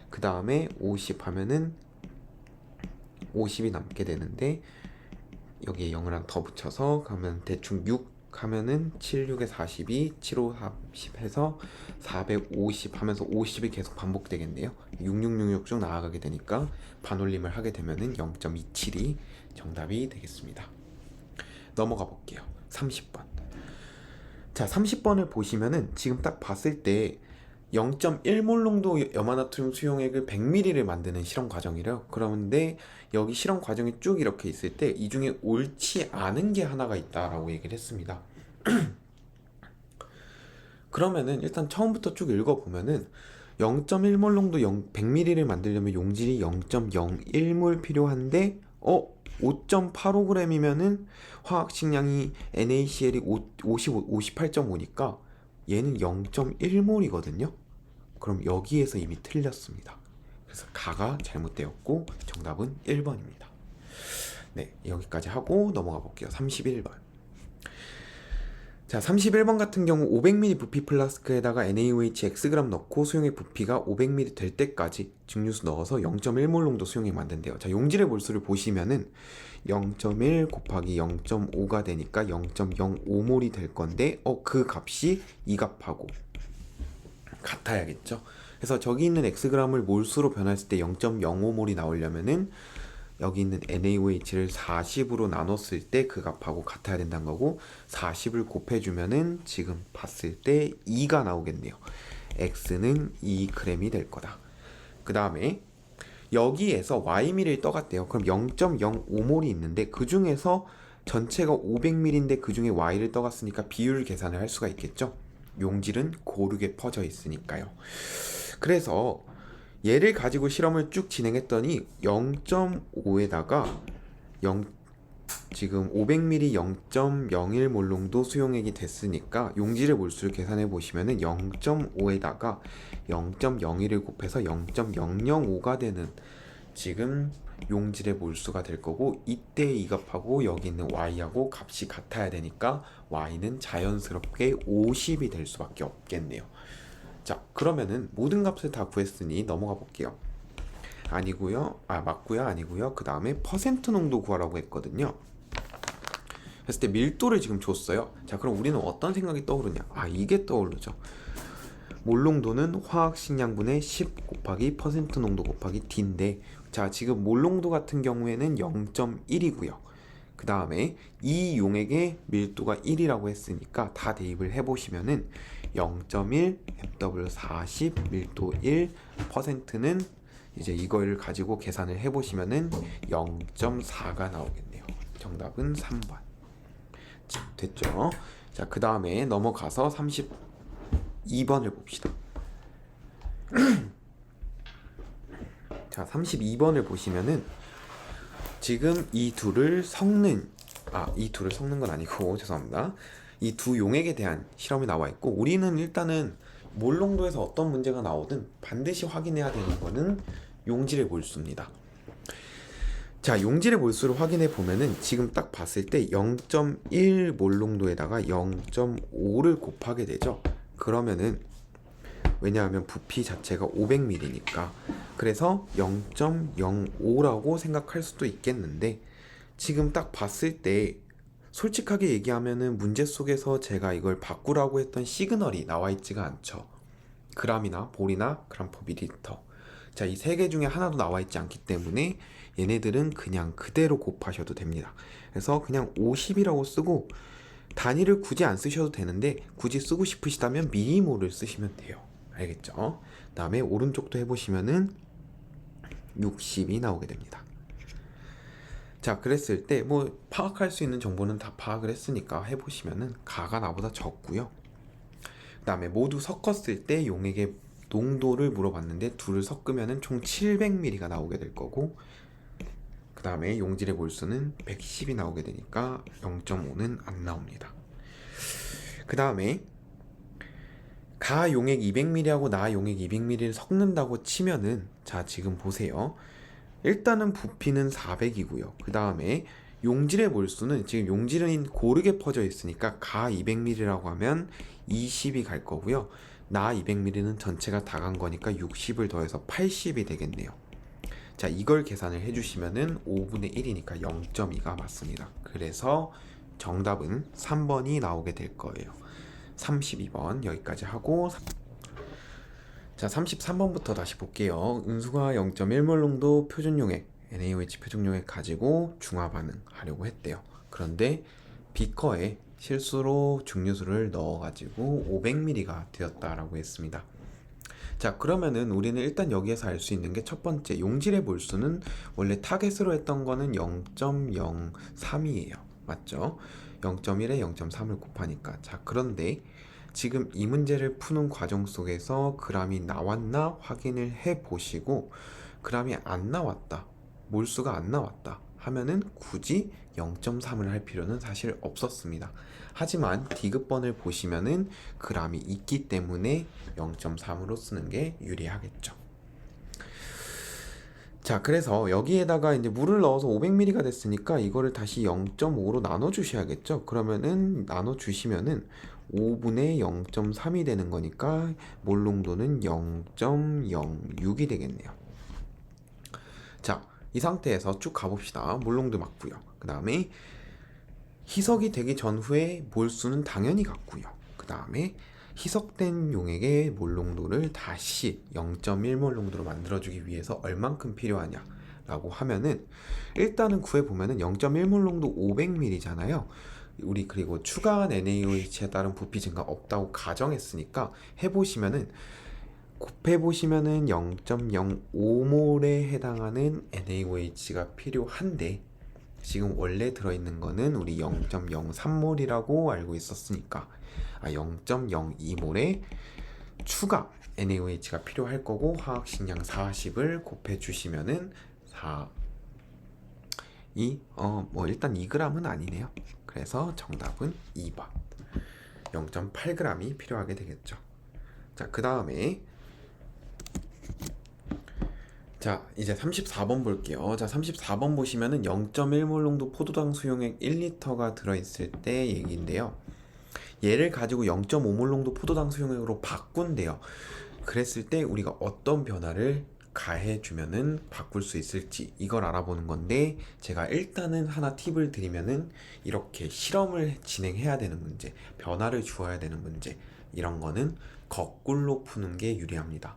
그 다음에 50 하면은 50이 남게 되는데, 여기에 0을 하나 더 붙여서 그러면 대충 6 하면은 7, 6에 42, 7, 5, 40 해서 450 하면서 50이 계속 반복되겠네요. 6666 쭉 나아가게 되니까 반올림을 하게 되면은 0.27이 정답이 되겠습니다. 넘어가 볼게요. 30번. 자, 30번을 보시면은 지금 딱 봤을 때 0.1몰 농도 염화나트륨 수용액을 100ml를 만드는 실험 과정이래요. 그런데 여기 실험 과정이 쭉 이렇게 있을 때 이 중에 옳지 않은 게 하나가 있다라고 얘기를 했습니다. 그러면은 일단 처음부터 쭉 읽어보면은 0.1몰 농도 100ml를 만들려면 용질이 0.01몰 필요한데 5.85g이면은 화학식량이 NaCl이 58.5니까 얘는 0.1몰이거든요. 그럼 여기에서 이미 틀렸습니다. 그래서 가가 잘못되었고 정답은 1번입니다. 네, 여기까지 하고 넘어가 볼게요. 31번. 자, 31번 같은 경우 500ml 부피 플라스크에다가 NaOH Xg 넣고 수용액 부피가 500ml 될 때까지 증류수 넣어서 0.1몰 농도 수용액 만든대요. 자, 용질의 몰수를 보시면은 0.1 곱하기 0.5가 되니까 0.05몰이 될 건데 그 값이 이 값하고 같아야겠죠. 그래서 저기 있는 Xg을 몰수로 변했을 때 0.05몰이 나오려면은 여기 있는 NaOH를 40으로 나눴을 때 그 값하고 같아야 된다는 거고, 40을 곱해주면은 지금 봤을 때 2가 나오겠네요. X는 2g이 될 거다. 그 다음에 여기에서 Y밀을 떠갔대요. 그럼 0.05몰이 있는데 그 중에서 전체가 500ml인데 그 중에 Y를 떠갔으니까 비율 계산을 할 수가 있겠죠. 용질은 고르게 퍼져 있으니까요. 그래서 얘를 가지고 실험을 쭉 진행했더니 0.5에다가 지금 500ml 0.01몰 농도 수용액이 됐으니까 용질의 몰수를 계산해 보시면은 0.5에다가 0.01을 곱해서 0.005가 되는 지금 용질의 몰수가 될 거고, 이때 이 값하고 여기 있는 Y하고 값이 같아야 되니까 Y는 자연스럽게 50이 될 수밖에 없겠네요. 자, 그러면은 모든 값을 다 구했으니 넘어가 볼게요. 아니고요. 맞고요. 아니고요. 그 다음에 퍼센트 농도 구하라고 했거든요. 했을 때 밀도를 지금 줬어요. 자, 그럼 우리는 어떤 생각이 떠오르냐? 이게 떠오르죠. 몰 농도는 화학식량분의 10 곱하기 퍼센트 농도 곱하기 D인데, 자, 지금 몰 농도 같은 경우에는 0.1이고요. 그 다음에 이 용액의 밀도가 1이라고 했으니까 다 대입을 해보시면은 0.1 MW40 밀도 1 퍼센트는 이제 이걸 가지고 계산을 해보시면은 0.4가 나오겠네요. 정답은 3번. 자, 됐죠? 자, 그 다음에 넘어가서 32번을 봅시다. 자, 32번을 보시면은 지금 이 둘을 섞는 건 아니고 죄송합니다. 이 두 용액에 대한 실험이 나와 있고, 우리는 일단은 몰농도에서 어떤 문제가 나오든 반드시 확인해야 되는 거는 용질의 몰수입니다. 자, 용질의 몰수를 확인해 보면은 지금 딱 봤을 때 0.1 몰농도에다가 0.5를 곱하게 되죠. 그러면은 왜냐하면 부피 자체가 500ml니까 그래서 0.05라고 생각할 수도 있겠는데, 지금 딱 봤을 때 솔직하게 얘기하면은 문제 속에서 제가 이걸 바꾸라고 했던 시그널이 나와 있지가 않죠. 그람이나 볼이나 그람 퍼 밀리리터. 자, 이 세 개 중에 하나도 나와 있지 않기 때문에 얘네들은 그냥 그대로 곱하셔도 됩니다. 그래서 그냥 50이라고 쓰고 단위를 굳이 안 쓰셔도 되는데, 굳이 쓰고 싶으시다면 미리모를 쓰시면 돼요. 알겠죠? 그 다음에 오른쪽도 해보시면은 60이 나오게 됩니다. 자, 그랬을 때 뭐 파악할 수 있는 정보는 다 파악을 했으니까 해보시면은 가가 나보다 적고요. 그 다음에 모두 섞었을 때 용액의 농도를 물어봤는데 둘을 섞으면은 총 700ml가 나오게 될 거고, 그 다음에 용질의 몰수는 110이 나오게 되니까 0.5는 안 나옵니다. 그 다음에 가 용액 200ml하고 나 용액 200ml를 섞는다고 치면은, 자, 지금 보세요. 일단은 부피는 400이고요. 그 다음에 용질의 몰수는 지금 용질은 고르게 퍼져 있으니까 가 200ml라고 하면 20이 갈 거고요. 나 200ml는 전체가 다 간 거니까 60을 더해서 80이 되겠네요. 자, 이걸 계산을 해주시면은 5분의 1이니까 0.2가 맞습니다. 그래서 정답은 3번이 나오게 될 거예요. 32번 여기까지 하고, 자, 33번부터 다시 볼게요. 은수가 0.1몰 농도 표준용액 NaOH 표준용액 가지고 중화 반응하려고 했대요. 그런데 비커에 실수로 증류수를 넣어가지고 500ml가 되었다라고 했습니다. 자, 그러면은 우리는 일단 여기에서 알 수 있는 게, 첫 번째, 용질의 몰수는 원래 타겟으로 했던 거는 0.03이에요. 맞죠? 0.1에 0.3을 곱하니까. 자, 그런데 지금 이 문제를 푸는 과정 속에서 그람이 나왔나 확인을 해 보시고, 그람이 안 나왔다, 몰수가 안 나왔다 하면은 굳이 0.3을 할 필요는 사실 없었습니다. 하지만 디귿번을 보시면은 그람이 있기 때문에 0.3으로 쓰는 게 유리하겠죠. 자, 그래서 여기에다가 이제 물을 넣어서 500ml가 됐으니까 이거를 다시 0.5로 나눠 주셔야겠죠. 그러면은 나눠 주시면은 5분의 0.3이 되는 거니까 몰 농도는 0.06이 되겠네요. 자, 이 상태에서 쭉 가봅시다. 몰 농도 맞고요. 그 다음에 희석이 되기 전후에 몰수는 당연히 같고요. 그 다음에 희석된 용액의 몰 농도를 다시 0.1몰 농도로 만들어주기 위해서 얼만큼 필요하냐 라고 하면은, 일단은 구해보면은 0.1몰 농도 500ml잖아요. 우리 그리고 추가한 NaOH에 따른 부피 증가 없다고 가정했으니까 해보시면은, 곱해보시면은 0.05몰에 해당하는 NaOH가 필요한데, 지금 원래 들어있는 거는 우리 0.03몰이라고 알고 있었으니까 0.02몰에 추가 NaOH가 필요할 거고, 화학식량 40을 곱해 주시면은 뭐 일단 2g은 아니네요. 그래서 정답은 2번 0.8g이 필요하게 되겠죠. 자, 그 다음에 자, 이제 34번 볼게요. 자, 34번 보시면은 0.1몰 농도 포도당 수용액 1리터가 들어있을 때 얘기인데요. 얘를 가지고 0.5몰 농도 포도당 수용액으로 바꾼대요. 그랬을 때 우리가 어떤 변화를 가해주면은 바꿀 수 있을지, 이걸 알아보는 건데, 제가 일단은 하나 팁을 드리면은, 이렇게 실험을 진행해야 되는 문제, 변화를 주어야 되는 문제, 이런 거는 거꾸로 푸는 게 유리합니다.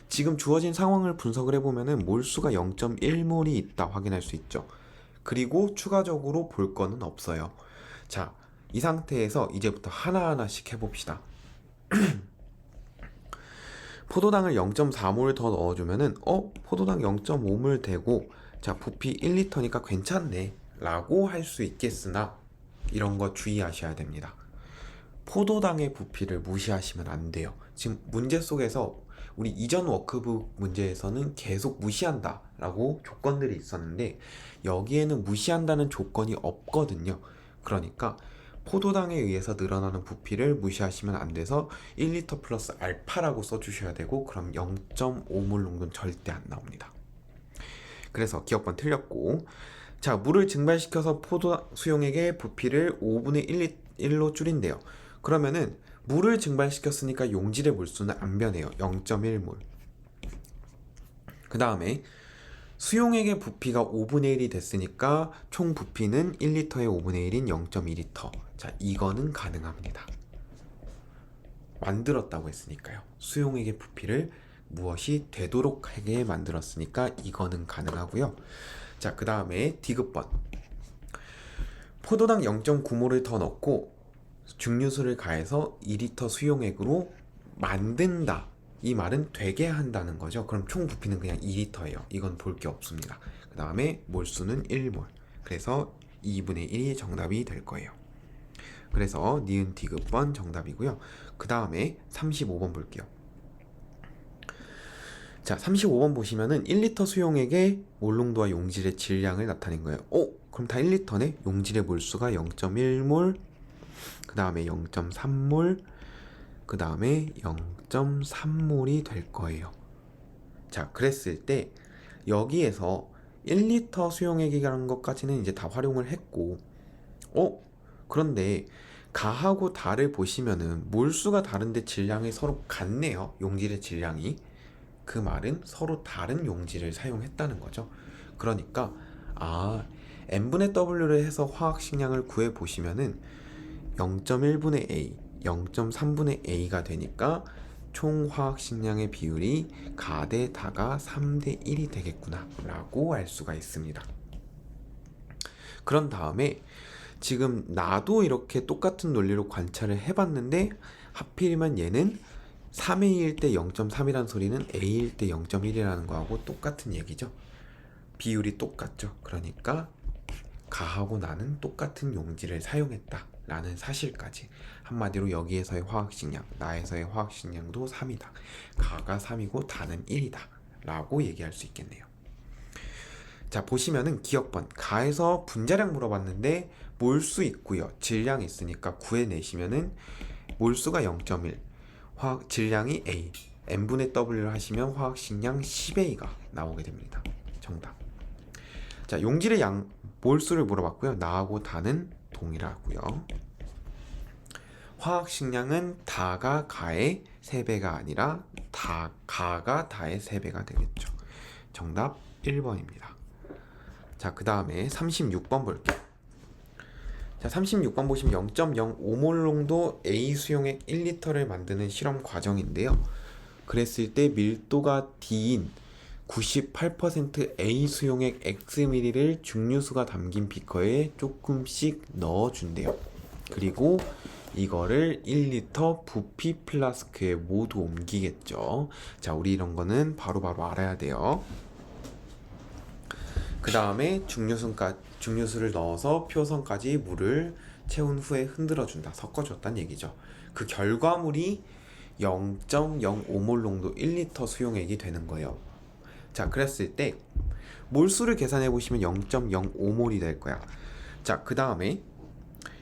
지금 주어진 상황을 분석을 해보면은 몰수가 0.1몰이 있다 확인할 수 있죠. 그리고 추가적으로 볼 거는 없어요. 자, 이 상태에서 이제부터 하나하나씩 해봅시다. 포도당을 0.4몰 더 넣어주면은 포도당 0.5몰 되고 자 부피 1리터니까 괜찮네 라고 할 수 있겠으나 이런 거 주의하셔야 됩니다. 포도당의 부피를 무시하시면 안 돼요. 지금 문제 속에서 우리 이전 워크북 문제에서는 계속 무시한다 라고 조건들이 있었는데 여기에는 무시한다는 조건이 없거든요. 그러니까 포도당에 의해서 늘어나는 부피를 무시하시면 안 돼서 1리터 플러스 알파라고 써주셔야 되고 그럼 0.5몰 농도는 절대 안 나옵니다. 그래서 기억번 틀렸고 자 물을 증발시켜서 포도 수용액의 부피를 5분의 1로 줄인대요. 그러면은 물을 증발시켰으니까 용질의 몰수는 안 변해요. 0.1몰. 그 다음에 수용액의 부피가 5분의 1이 됐으니까 총 부피는 1리터의 5분의 1인 0.2리터. 자, 이거는 가능합니다. 만들었다고 했으니까요. 수용액의 부피를 무엇이 되도록 하게 만들었으니까 이거는 가능하고요. 자, 그 다음에 디귿번. 포도당 0.9몰을 더 넣고 증류수를 가해서 2리터 수용액으로 만든다. 이 말은 되게 한다는 거죠. 그럼 총 부피는 그냥 2리터예요. 이건 볼 게 없습니다. 그 다음에 몰수는 1몰. 그래서 2분의 1이 정답이 될 거예요. 그래서 니은 디귿번 정답이고요. 그 다음에 35번 볼게요. 자, 35번 보시면은 1리터 수용액의 몰농도와 용질의 질량을 나타낸 거예요. 그럼 다 1리터네? 용질의 몰수가 0.1몰, 그 다음에 0.3몰, 그 다음에 0.3몰이 될 거예요. 자, 그랬을 때 여기에서 1리터 수용액이라는 것까지는 이제 다 활용을 했고 그런데 가하고 다를 보시면은 몰수가 다른데 질량이 서로 같네요. 용질의 질량이. 그 말은 서로 다른 용질을 사용했다는 거죠. 그러니까 n분의 w를 해서 화학식량을 구해 보시면은 0.1분의 a, 0.3분의 a가 되니까 총 화학식량의 비율이 가 대 다가 3대 1이 되겠구나 라고 알 수가 있습니다. 그런 다음에 지금 나도 이렇게 똑같은 논리로 관찰을 해봤는데 하필이면 얘는 3A일 때 0.3이라는 소리는 A일 때 0.1이라는 거하고 똑같은 얘기죠. 비율이 똑같죠. 그러니까 가하고 나는 똑같은 용질을 사용했다 라는 사실까지. 한마디로 여기에서의 화학식량, 나에서의 화학식량도 3이다. 가가 3이고 다는 1이다 라고 얘기할 수 있겠네요. 자, 보시면은 기억번. 가에서 분자량 물어봤는데 몰수 있고요. 질량 있으니까 구해내시면은 몰수가 0.1, 질량이 A, n분의 W를 하시면 화학식량 10A가 나오게 됩니다. 정답. 자, 용질의 몰수를 물어봤고요. 나하고 다는 동일하고요. 화학식량은 다가 가의 3배가 아니라 가가 다의 3배가 되겠죠. 정답 1번입니다. 자, 그 다음에 36번 볼게요. 자, 36번 보시면 0.05몰 농도 A 수용액 1리터를 만드는 실험 과정인데요. 그랬을 때 밀도가 D인 98% A 수용액 Xml를 증류수가 담긴 비커에 조금씩 넣어준대요. 그리고 이거를 1리터 부피 플라스크에 모두 옮기겠죠. 자, 우리 이런 거는 바로바로 알아야 돼요. 그 다음에 증류수를 넣어서 표선까지 물을 채운 후에 흔들어준다. 섞어줬다는 얘기죠. 그 결과물이 0.05몰 농도 1리터 수용액이 되는 거예요. 자, 그랬을 때 몰수를 계산해 보시면 0.05몰이 될 거야. 자, 그 다음에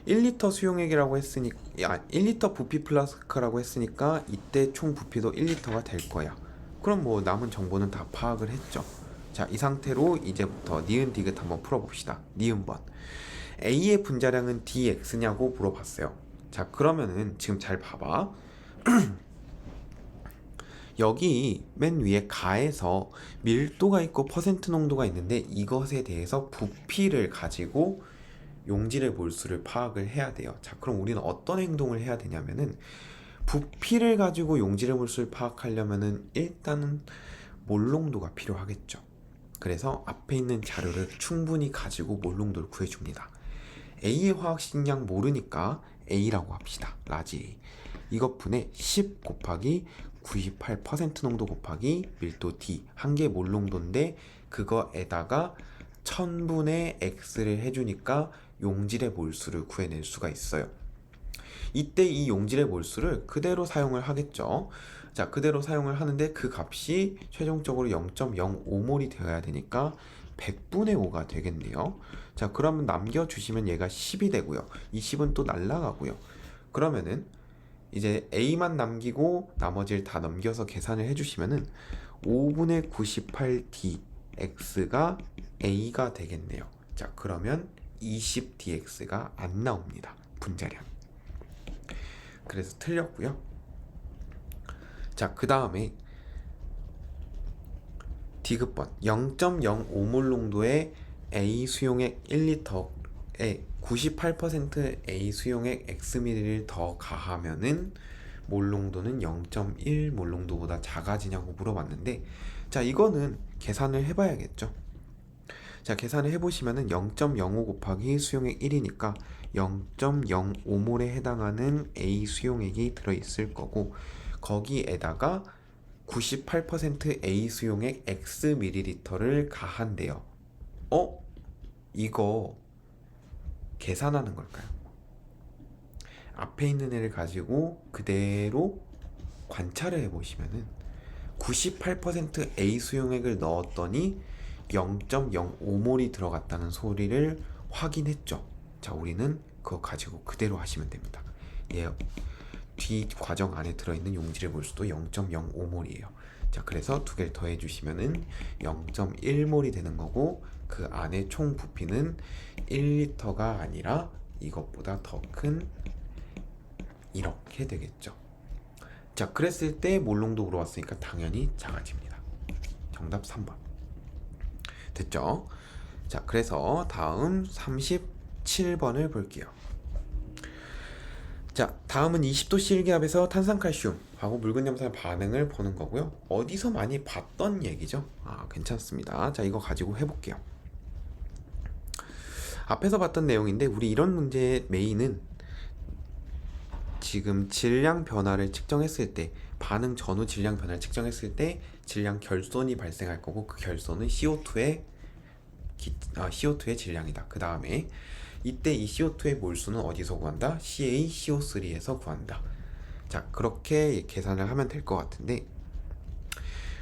1리터 수용액이라고 했으니까 1리터 부피 플라스크라고 했으니까 이때 총 부피도 1리터가 될 거야. 그럼 뭐 남은 정보는 다 파악을 했죠. 자, 이 상태로 이제부터 니은 디귿 한번 풀어봅시다. 니은번. A의 분자량은 dx냐고 물어봤어요. 자, 그러면은 지금 잘 봐봐. 여기 맨 위에 가에서 밀도가 있고 퍼센트 농도가 있는데 이것에 대해서 부피를 가지고 용질의 몰수를 파악을 해야 돼요. 자, 그럼 우리는 어떤 행동을 해야 되냐면은 부피를 가지고 용질의 몰수를 파악하려면은 일단은 몰농도가 필요하겠죠. 그래서 앞에 있는 자료를 충분히 가지고 몰농도를 구해줍니다. A의 화학식량 모르니까 A라고 합시다. 라지 A. 이것 분의 10 곱하기 98% 농도 곱하기 밀도 D 한 개 몰 농도인데 그거에다가 1000분의 X를 해주니까 용질의 몰수를 구해낼 수가 있어요. 이때 이 용질의 몰수를 그대로 사용을 하겠죠. 자, 그대로 사용을 하는데 그 값이 최종적으로 0.05몰이 되어야 되니까 100분의 5가 되겠네요. 자, 그러면 남겨주시면 얘가 10이 되고요. 이 10은 또 날라가고요. 그러면은 이제 A만 남기고 나머지를 다 넘겨서 계산을 해주시면은 5분의 98dx가 A가 되겠네요. 자, 그러면 20dx가 안 나옵니다. 분자량. 그래서 틀렸고요. 자, 그 다음에 디귿번 0.05몰 농도의 A 수용액 1리터에 98% A 수용액 Xml를 더 가하면은 몰 농도는 0.1몰 농도보다 작아지냐고 물어봤는데, 자, 이거는 계산을 해봐야겠죠. 자, 계산을 해보시면은 0.05 곱하기 수용액 1이니까 0.05몰에 해당하는 A 수용액이 들어있을 거고, 거기에다가 98% A 수용액 Xml를 가한대요. 이거 계산하는 걸까요? 앞에 있는 애를 가지고 그대로 관찰을 해보시면은 98% A 수용액을 넣었더니 0.05몰이 들어갔다는 소리를 확인했죠. 자, 우리는 그거 가지고 그대로 하시면 됩니다. 예, 뒤 과정 안에 들어있는 용질의 몰수도 0.05몰이에요. 자, 그래서 두 개를 더해 주시면은 0.1몰이 되는 거고, 그 안에 총 부피는 1리터가 아니라 이것보다 더 큰 이렇게 되겠죠. 자, 그랬을 때 몰농도 물어봤으니까 당연히 작아집니다. 정답 3번. 됐죠? 자, 그래서 다음 37번을 볼게요. 자, 다음은 20도 C기압에서 탄산칼슘하고 묽은 염산의 반응을 보는 거고요. 어디서 많이 봤던 얘기죠? 괜찮습니다. 자, 이거 가지고 해볼게요. 앞에서 봤던 내용인데, 우리 이런 문제의 메인은 지금 질량 변화를 측정했을 때, 반응 전후 질량 변화를 측정했을 때 질량 결손이 발생할 거고, 그 결손은 CO2의 질량이다. 그 다음에 이때 이 CO2의 몰수는 어디서 구한다? CaCO3에서 구한다. 자, 그렇게 계산을 하면 될 것 같은데,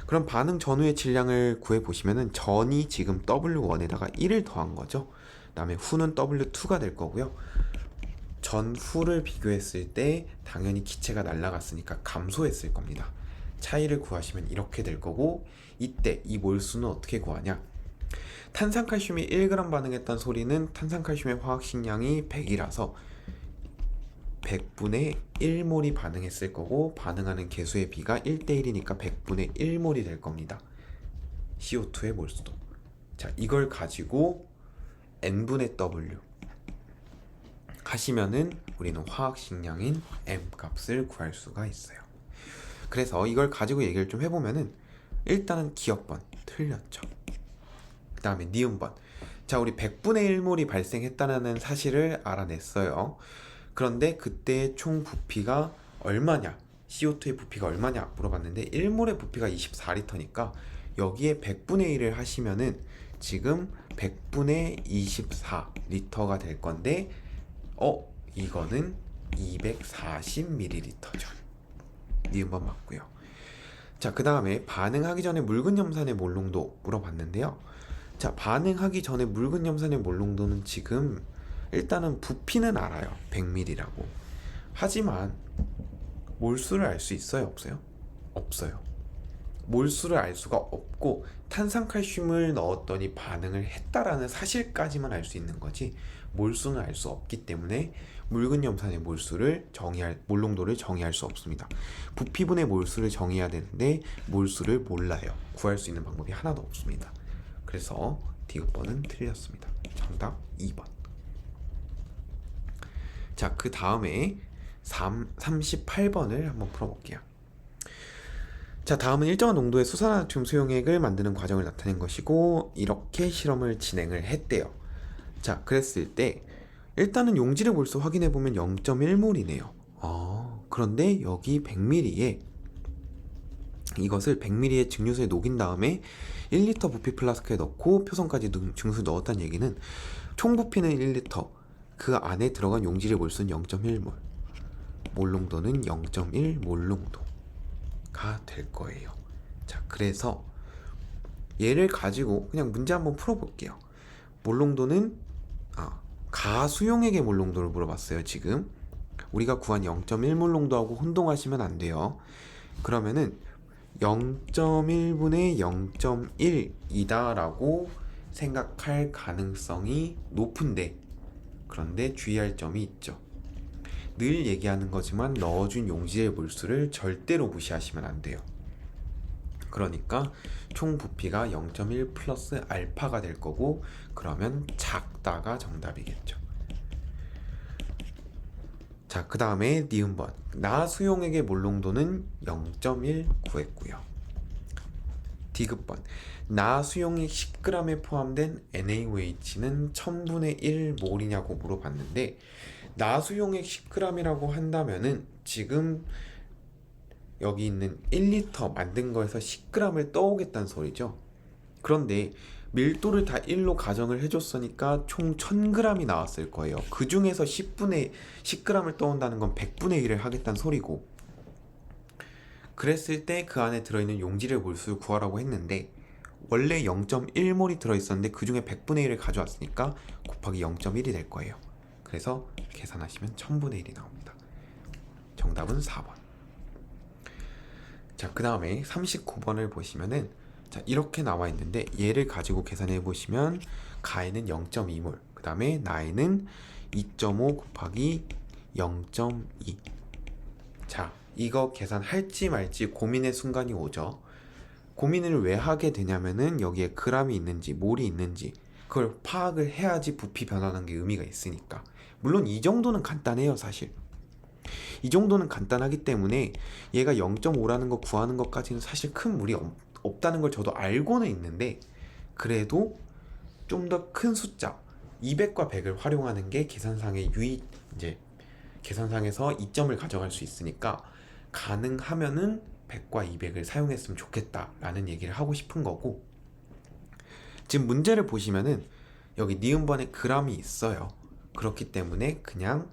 그럼 반응 전후의 질량을 구해보시면은 전이 지금 W1에다가 1을 더한 거죠. 그 다음에 후는 W2가 될 거고요. 전후를 비교했을 때 당연히 기체가 날아갔으니까 감소했을 겁니다. 차이를 구하시면 이렇게 될 거고, 이때 이 몰수는 어떻게 구하냐? 탄산칼슘이 1g 반응했다는 소리는 탄산칼슘의 화학식량이 100이라서 100분의 1몰이 반응했을 거고, 반응하는 개수의 비가 1대1이니까 100분의 1몰이 될 겁니다. CO2의 몰수도. 자, 이걸 가지고 N분의 W 하시면은 우리는 화학식량인 M 값을 구할 수가 있어요. 그래서 이걸 가지고 얘기를 좀 해보면은, 일단은 기억번 틀렸죠. 그 다음에 니은번. 자, 우리 100분의 1몰이 발생했다는 사실을 알아냈어요. 그런데 그때 총 부피가 얼마냐, CO2의 부피가 얼마냐 물어봤는데 1몰의 부피가 24리터니까 여기에 100분의 1을 하시면은 지금 100분의 24리터가 될 건데, 이거는 240ml죠. 니은번 맞고요. 자, 그 다음에 반응하기 전에 묽은 염산의 몰농도 물어봤는데요. 자, 반응하기 전에 묽은 염산의 몰농도는 지금 일단은 부피는 알아요. 100ml라고. 하지만 몰수를 알 수 있어요? 없어요? 없어요. 몰수를 알 수가 없고, 탄산칼슘을 넣었더니 반응을 했다라는 사실까지만 알 수 있는 거지 몰수는 알 수 없기 때문에 묽은 염산의 몰농도를 정의할 수 없습니다. 부피분의 몰수를 정의해야 되는데 몰수를 몰라요. 구할 수 있는 방법이 하나도 없습니다. 그래서 디귿번은 틀렸습니다. 정답 2번. 자, 그 다음에 38번을 한번 풀어볼게요. 자, 다음은 일정한 농도의 수산화나트륨 수용액을 만드는 과정을 나타낸 것이고, 이렇게 실험을 진행을 했대요. 자, 그랬을 때 일단은 용질의 몰수 확인해보면 0.1몰이네요. 그런데 여기 100ml에 이것을 100ml의 증류수에 녹인 다음에 1리터 부피 플라스크에 넣고 표성까지 증류 넣었다는 얘기는 총 부피는 1리터, 그 안에 들어간 용질의 몰수는 0.1몰, 몰농도는 0.1 몰농도가 될 거예요. 자, 그래서 얘를 가지고 그냥 문제 한번 풀어볼게요. 몰농도는 가수용액의 몰농도를 물어봤어요. 지금 우리가 구한 0.1몰 농도하고 혼동하시면 안 돼요. 그러면은 0.1분의 0.1이다 라고 생각할 가능성이 높은데, 그런데 주의할 점이 있죠. 늘 얘기하는 거지만 넣어준 용질의 몰수를 절대로 무시하시면 안 돼요. 그러니까 총 부피가 0.1 플러스 알파가 될 거고, 그러면 작다가 정답이겠죠. 자, 그 다음에 니은번 나수용액의 몰농도는 0.1 구했고요. 디귿번 나수용액 10g에 포함된 NaOH는 1000분의 1 몰이냐고 물어봤는데, 나수용액 10g이라고 한다면은 지금 여기 있는 1리터 만든 거에서 10g을 떠오겠다는 소리죠. 그런데 밀도를 다 1로 가정을 해줬으니까 총 1000g이 나왔을 거예요. 그 중에서 10g을 떠온다는 건 100분의 1을 하겠다는 소리고, 그랬을 때 그 안에 들어있는 용질의 몰수를 구하라고 했는데, 원래 0.1몰이 들어있었는데 그 중에 100분의 1을 가져왔으니까 곱하기 0.1이 될 거예요. 그래서 계산하시면 1000분의 1이 나옵니다. 정답은 4번. 자, 그 다음에 39번을 보시면은, 자, 이렇게 나와 있는데 얘를 가지고 계산해 보시면 가에는 0.2몰, 그 다음에 나에는 2.5 곱하기 0.2. 자, 이거 계산할지 말지 고민의 순간이 오죠. 고민을 왜 하게 되냐면은 여기에 그람이 있는지 몰이 있는지 그걸 파악을 해야지 부피 변화하는 게 의미가 있으니까. 물론 이 정도는 간단해요. 사실 이 정도는 간단하기 때문에 얘가 0.5라는 거 구하는 것까지는 사실 큰 무리 없다는 걸 저도 알고는 있는데, 그래도 좀 더 큰 숫자 200과 100을 활용하는 게 계산상의 이제 계산상에서 이점을 가져갈 수 있으니까 가능하면은 100과 200을 사용했으면 좋겠다라는 얘기를 하고 싶은 거고, 지금 문제를 보시면은 여기 니은번에 그람이 있어요. 그렇기 때문에 그냥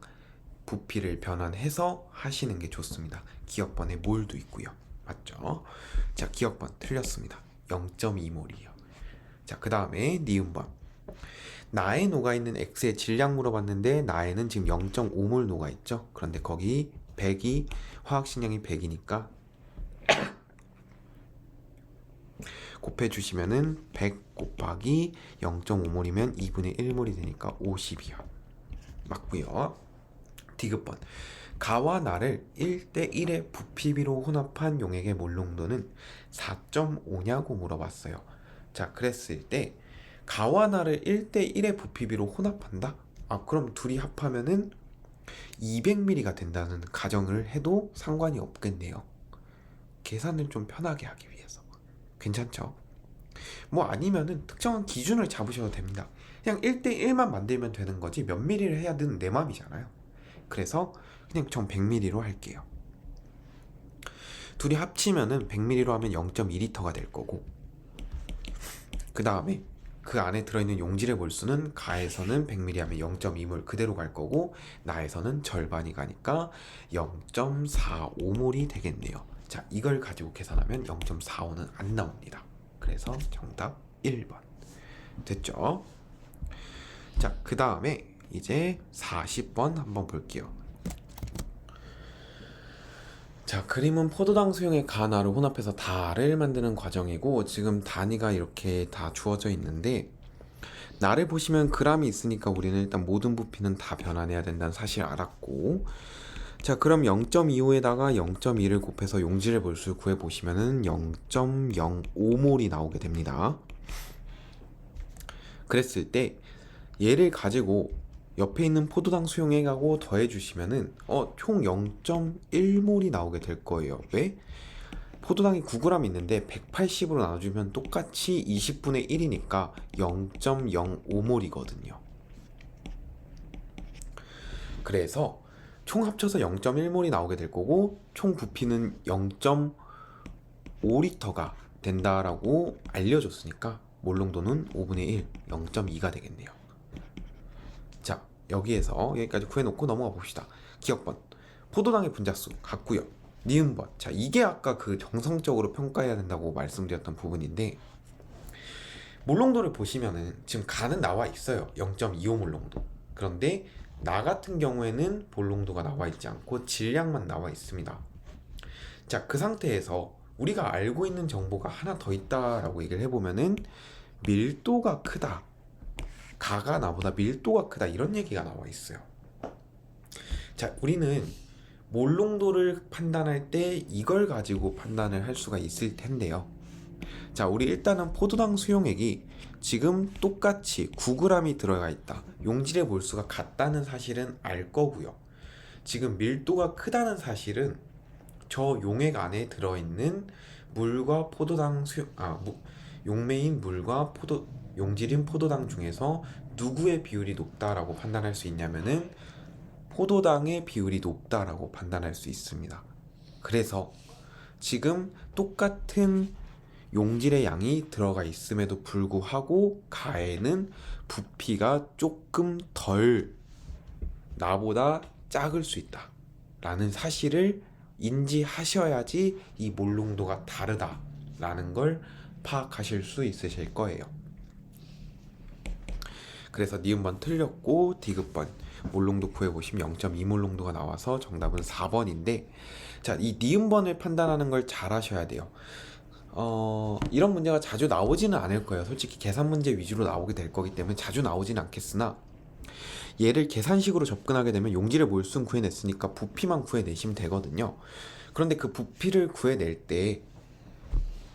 부피를 변환해서 하시는 게 좋습니다. 기억번에 몰도 있고요. 맞죠? 자, 기억번 틀렸습니다. 0.2몰이요. 자, 그 다음에 니은번 나에 녹아있는 X의 질량 물어봤는데 나에는 지금 0.5몰 녹아있죠. 그런데 거기 100이 화학식량이 100이니까 곱해주시면은 100 곱하기 0.5몰이면 2분의 1몰이 되니까 50이요. 맞고요. 디귿번 가와 나를 1대1의 부피비로 혼합한 용액의 몰농도는 4.5냐고 물어봤어요. 자, 그랬을 때 가와 나를 1대1의 부피비로 혼합한다? 그럼 둘이 합하면은 200ml가 된다는 가정을 해도 상관이 없겠네요. 계산을 좀 편하게 하기 위해서. 괜찮죠? 뭐 아니면은 특정한 기준을 잡으셔도 됩니다. 그냥 1대1만 만들면 되는 거지 몇 미리를 해야 되는 내 맘이잖아요. 그래서 그냥 전 100ml로 할게요. 둘이 합치면은 100ml로 하면 0.2리터가 될 거고, 그 다음에 그 안에 들어있는 용질의 몰수는 가에서는 100ml 하면 0.2몰 그대로 갈 거고, 나에서는 절반이 가니까 0.45몰이 되겠네요. 자, 이걸 가지고 계산하면 0.45는 안 나옵니다. 그래서 정답 1번 됐죠? 자, 그 다음에 이제 40번 한번 볼게요. 자, 그림은 포도당 수용의 가나를 혼합해서 달을 만드는 과정이고, 지금 단위가 이렇게 다 주어져 있는데, 나를 보시면 그람이 있으니까 우리는 일단 모든 부피는 다 변환해야 된다는 사실 알았고, 자, 그럼 0.25에다가 0.2를 곱해서 용질의 몰수를 구해보시면은 0.05몰이 나오게 됩니다. 그랬을 때 얘를 가지고 옆에 있는 포도당 수용액하고 더해주시면은 총 0.1몰이 나오게 될 거예요. 왜? 포도당이 9g 있는데 180으로 나눠주면 똑같이 20분의 1이니까 0.05몰이거든요. 그래서 총 합쳐서 0.1몰이 나오게 될 거고, 총 부피는 5리터가 된다라고 알려줬으니까 몰롱도는 5분의 1, 0.2가 되겠네요. 자, 여기에서 여기까지 구해놓고 넘어가 봅시다. 기억번, 포도당의 분자수 같고요. 니은번, 자 이게 아까 그 정성적으로 평가해야 된다고 말씀드렸던 부분인데, 몰롱도를 보시면은 지금 가는 나와 있어요. 0.25 몰롱도. 그런데 나 같은 경우에는 몰롱도가 나와 있지 않고 질량만 나와 있습니다. 자, 그 상태에서 우리가 알고 있는 정보가 하나 더 있다라고 얘기를 해보면은 밀도가 크다, 가가 나보다 밀도가 크다, 이런 얘기가 나와 있어요. 자, 우리는 몰롱도를 판단할 때 이걸 가지고 판단을 할 수가 있을 텐데요. 자, 우리 일단은 포도당 수용액이 지금 똑같이 9g이 들어가 있다, 용질의 몰수가 같다는 사실은 알 거고요. 지금 밀도가 크다는 사실은 저 용액 안에 들어있는 물과 포도당 용매인 물과 용질인 포도당 중에서 누구의 비율이 높다라고 판단할 수 있냐면은 포도당의 비율이 높다라고 판단할 수 있습니다. 그래서 지금 똑같은 용질의 양이 들어가 있음에도 불구하고 가에는 부피가 조금 덜, 나보다 작을 수 있다 라는 사실을 인지하셔야지 이 몰롱도가 다르다 라는 걸 파악하실 수 있으실 거예요. 그래서 니은번 틀렸고 디귿번 몰롱도 구해보시면 0.2 몰롱도가 나와서 정답은 4번인데, 자, 이 니은번을 판단하는 걸 잘 하셔야 돼요. 이런 문제가 자주 나오지는 않을 거예요. 솔직히 계산 문제 위주로 나오게 될 거기 때문에 자주 나오지는 않겠으나, 얘를 계산식으로 접근하게 되면 용질의 몰수는 구해냈으니까 부피만 구해내시면 되거든요. 그런데 그 부피를 구해낼 때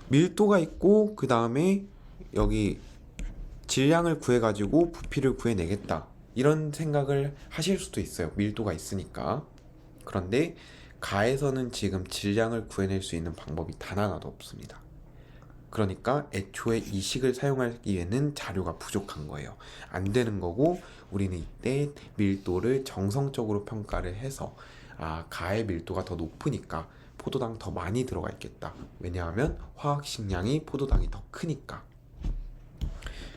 밀도가 있고 그 다음에 여기 질량을 구해가지고 부피를 구해내겠다, 이런 생각을 하실 수도 있어요. 밀도가 있으니까. 그런데 가에서는 지금 질량을 구해낼 수 있는 방법이 단 하나도 없습니다. 그러니까 애초에 이 식을 사용하기에는 자료가 부족한 거예요. 안 되는 거고, 우리는 이때 밀도를 정성적으로 평가를 해서 가의 밀도가 더 높으니까 포도당 더 많이 들어가 있겠다. 왜냐하면 화학식량이 포도당이 더 크니까.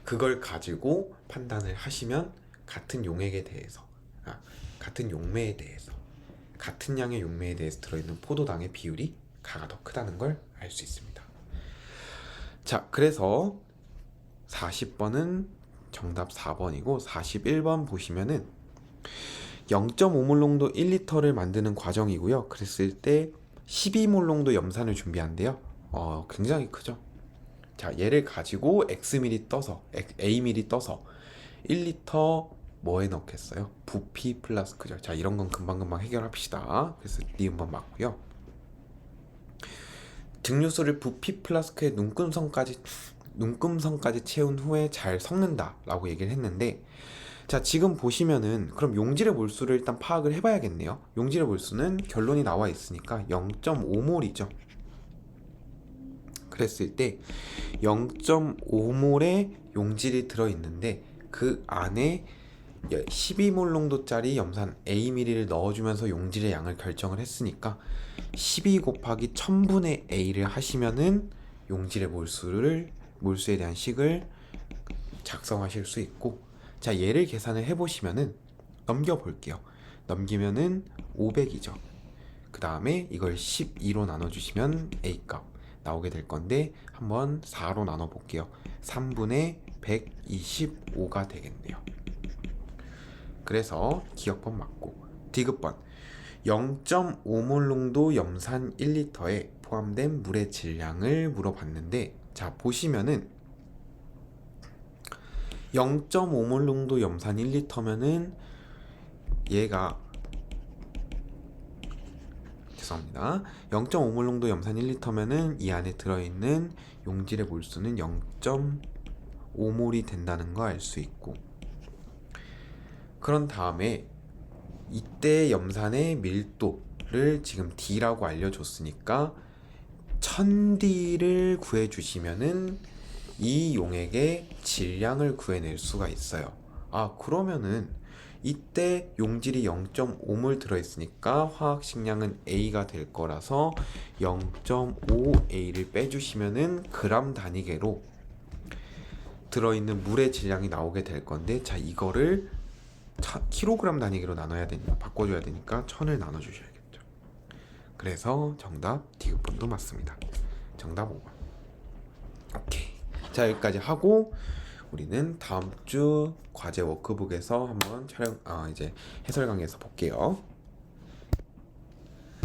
그걸 가지고 판단을 하시면 같은 용액에 대해서, 같은 용매에 대해서, 같은 양의 용매에 대해서 들어있는 포도당의 비율이 가가 더 크다는 걸 알 수 있습니다. 자, 그래서 40번은 정답 4번이고 41번 보시면은 0.5몰롱도 1리터를 만드는 과정이고요. 그랬을 때 12몰롱도 염산을 준비한대요. 굉장히 크죠. 자, 얘를 가지고 Xml 떠서 Aml 떠서 1리터 뭐에 넣겠어요? 부피 플라스크죠. 자, 이런 건 금방금방 해결합시다. 그래서 니은번 맞고요. 증류수를 부피 플라스크에 눈금성까지 채운 후에 잘 섞는다 라고 얘기를 했는데, 자, 지금 보시면은 그럼 용질의 몰수를 일단 파악을 해봐야겠네요. 용질의 몰수는 결론이 나와 있으니까 0.5몰이죠. 그랬을 때 0.5몰의 용질이 들어있는데 그 안에 12몰 농도짜리 염산 Aml을 넣어주면서 용질의 양을 결정을 했으니까 12 곱하기 1000분의 A를 하시면은 용질의 몰수에 대한 식을 작성하실 수 있고, 자, 얘를 계산을 해보시면은 넘겨볼게요. 넘기면은 500이죠. 그 다음에 이걸 12로 나눠주시면 A값 나오게 될 건데 한번 4로 나눠볼게요. 3분의 125가 되겠네요. 그래서 기억번 맞고, 디귿번 0.5몰 농도 염산 1리터에 포함된 물의 질량을 물어봤는데, 자, 보시면은 0.5몰 농도 염산 1리터면은 얘가 0.5몰 농도 염산 1리터면은 이 안에 들어있는 용질의 몰수는 0.5몰이 된다는 거 알 수 있고, 그런 다음에 이때 염산의 밀도를 지금 D라고 알려줬으니까 1000D를 구해주시면은 이 용액의 질량을 구해낼 수가 있어요. 그러면은 이때 용질이 0.5몰 들어있으니까 화학 식량은 A가 될 거라서 0.5A를 빼주시면은 그람 단위계로 들어있는 물의 질량이 나오게 될 건데, 자 이거를 킬로그램 단위계로 나눠야 되니까, 바꿔줘야 되니까 1000을 나눠주셔야겠죠. 그래서 정답 디귿번도 맞습니다. 정답 5번. 오케이. 자 여기까지 하고 우리는 다음 주 과제 워크북에서 한번 이제 해설 강의에서 볼게요.